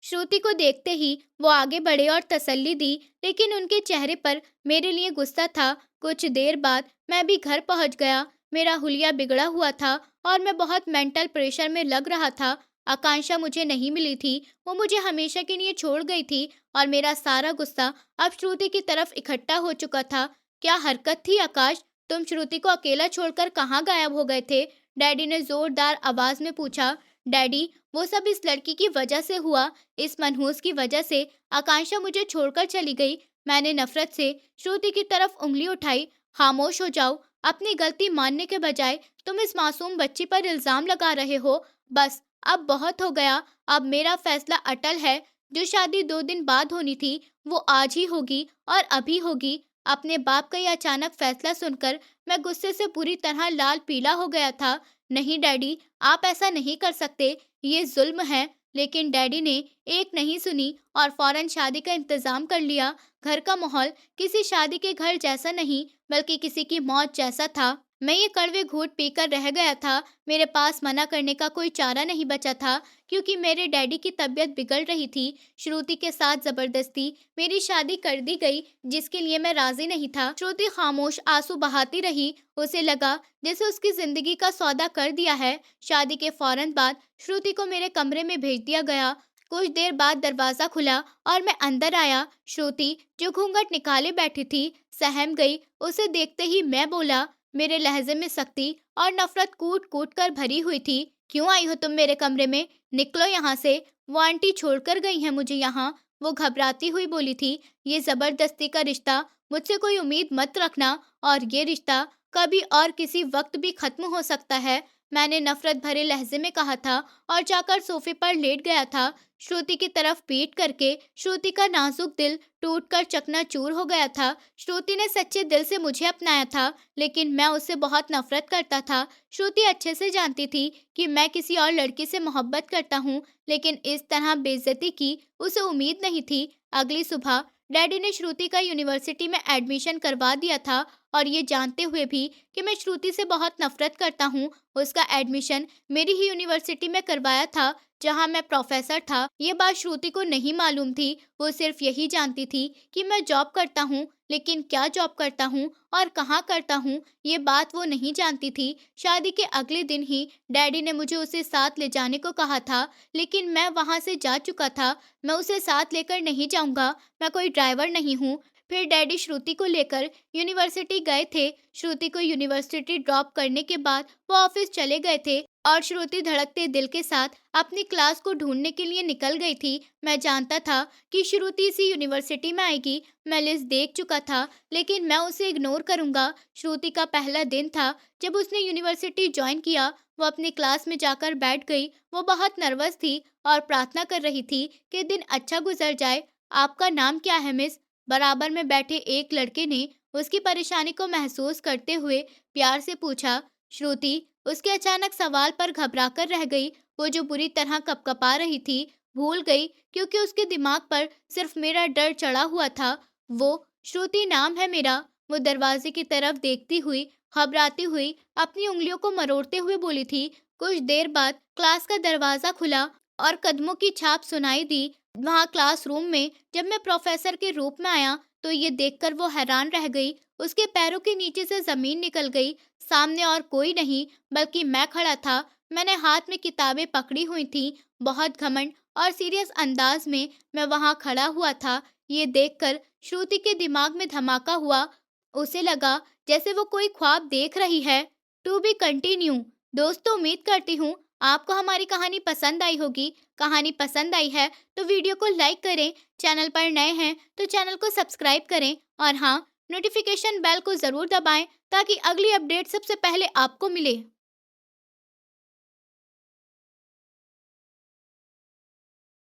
श्रुति को देखते ही वो आगे बढ़े और तसल्ली दी, लेकिन उनके चेहरे पर मेरे लिए गुस्सा था। कुछ देर बाद मैं भी घर पहुंच गया। मेरा हुलिया बिगड़ा हुआ था और मैं बहुत मेंटल प्रेशर में लग रहा था। आकांक्षा मुझे नहीं मिली थी, वो मुझे हमेशा के लिए छोड़ गई थी और मेरा सारा गुस्सा अब श्रुति की तरफ इकट्ठा हो चुका था। क्या हरकत थी आकाश? तुम श्रुति को अकेला छोड़कर कहाँ गायब हो गए थे? डैडी ने जोरदार आवाज में पूछा। डैडी, वो सब इस लड़की की वजह से हुआ, इस मनहूस की वजह से आकांक्षा मुझे छोड़कर चली गई। मैंने नफरत से श्रुति की तरफ उंगली उठाई। खामोश हो जाओ, अपनी गलती मानने के बजाय तुम इस मासूम बच्ची पर इल्जाम लगा रहे हो। बस, अब बहुत हो गया। अब मेरा फैसला अटल है। जो शादी 2 दिन बाद होनी थी, वो आज ही होगी और अभी होगी। अपने बाप का ये अचानक फैसला सुनकर मैं गुस्से से पूरी तरह लाल पीला हो गया था। नहीं डैडी, आप ऐसा नहीं कर सकते, ये जुल्म है। लेकिन डैडी ने एक नहीं सुनी और फौरन शादी का इंतजाम कर लिया। घर का माहौल किसी शादी के घर जैसा नहीं, बल्कि किसी की मौत जैसा था। मैं ये कड़वे घूंट पीकर रह गया था। मेरे पास मना करने का कोई चारा नहीं बचा था, क्योंकि मेरे डैडी की तबीयत बिगड़ रही थी। श्रुति के साथ जबरदस्ती मेरी शादी कर दी गई, जिसके लिए मैं राजी नहीं था। श्रुति खामोश आंसू बहाती रही। उसे लगा जैसे उसकी जिंदगी का सौदा कर दिया है। शादी के फौरन बाद श्रुति को मेरे कमरे में भेज दिया गया। कुछ देर बाद दरवाजा खुला और मैं अंदर आया। श्रुति, जो घूंघट निकाले बैठी थी, सहम गई। उसे देखते ही मैं बोला। मेरे लहजे में सख्ती और नफरत कूट कूट कर भरी हुई थी। क्यों आई हो तुम मेरे कमरे में? निकलो यहाँ से, वो आंटी छोड़कर गई हैं मुझे यहाँ। वो घबराती हुई बोली थी, ये जबरदस्ती का रिश्ता, मुझसे कोई उम्मीद मत रखना, और ये रिश्ता कभी और किसी वक्त भी खत्म हो सकता है। मैंने नफरत भरे लहजे में कहा था और जाकर सोफे पर लेट गया था, श्रुति की तरफ पीठ करके। श्रुति का नाजुक दिल टूटकर चकनाचूर हो गया था। श्रुति ने सच्चे दिल से मुझे अपनाया था, लेकिन मैं उससे बहुत नफरत करता था। श्रुति अच्छे से जानती थी कि मैं किसी और लड़की से मोहब्बत करता हूँ, लेकिन इस तरह बेइज्जती की उसे उम्मीद नहीं थी। अगली सुबह डैडी ने श्रुति का यूनिवर्सिटी में एडमिशन करवा दिया था, और ये जानते हुए भी कि मैं श्रुति से बहुत नफरत करता हूँ, उसका एडमिशन मेरी ही यूनिवर्सिटी में करवाया था जहाँ मैं प्रोफेसर था। ये बात श्रुति को नहीं मालूम थी। वो सिर्फ यही जानती थी कि मैं जॉब करता हूँ, लेकिन क्या जॉब करता हूँ और कहाँ करता हूँ, ये बात वो नहीं जानती थी। शादी के अगले दिन ही डैडी ने मुझे उसे साथ ले जाने को कहा था, लेकिन मैं वहाँ से जा चुका था। मैं उसे साथ लेकर नहीं जाऊँगा, मैं कोई ड्राइवर नहीं हूँ। फिर डैडी श्रुति को लेकर यूनिवर्सिटी गए थे। श्रुति को यूनिवर्सिटी ड्रॉप करने के बाद वो ऑफिस चले गए थे, और श्रुति धड़कते दिल के साथ अपनी क्लास को ढूंढने के लिए निकल गई थी। मैं जानता था कि श्रुति इसी यूनिवर्सिटी में आएगी। मैं लिस्ट देख चुका था, लेकिन मैं उसे इग्नोर करूंगा। श्रुति का पहला दिन था जब उसने यूनिवर्सिटी ज्वाइन किया। वो अपनी क्लास में जाकर बैठ गई। वो बहुत नर्वस थी और प्रार्थना कर रही थी कि दिन अच्छा गुजर जाए। आपका नाम क्या है मिस? बराबर में बैठे एक लड़के ने उसकी परेशानी को महसूस करते हुए प्यार से पूछा। श्रुति उसके अचानक सवाल पर घबराकर रह गई। वो जो बुरी तरह कपकपा रही थी, भूल गई, क्योंकि उसके दिमाग पर सिर्फ मेरा डर चढ़ा हुआ था। वो श्रुति नाम है मेरा। वो दरवाजे की तरफ देखती हुई, घबराती हुई, अपनी उंगलियों को मरोड़ते हुए बोली थी। कुछ देर बाद क्लास का दरवाजा खुला और कदमों की छाप सुनाई दी। वहाँ क्लासरूम में जब मैं प्रोफेसर के रूप में आया, तो ये देखकर वो हैरान रह गई। उसके पैरों के नीचे से जमीन निकल गई। सामने और कोई नहीं, बल्कि मैं खड़ा था। मैंने हाथ में किताबें पकड़ी हुई थी। बहुत घमंड और सीरियस अंदाज में मैं वहाँ खड़ा हुआ था। ये देखकर श्रुति के दिमाग में धमाका हुआ। उसे लगा जैसे वो कोई ख्वाब देख रही है। To be continue. दोस्तों, उम्मीद करती हूँ आपको हमारी कहानी पसंद आई होगी। कहानी पसंद आई है तो वीडियो को लाइक करें, चैनल पर नए हैं तो चैनल को सब्सक्राइब करें, और हाँ, नोटिफिकेशन बेल को ज़रूर दबाएं ताकि अगली अपडेट सबसे पहले आपको मिले।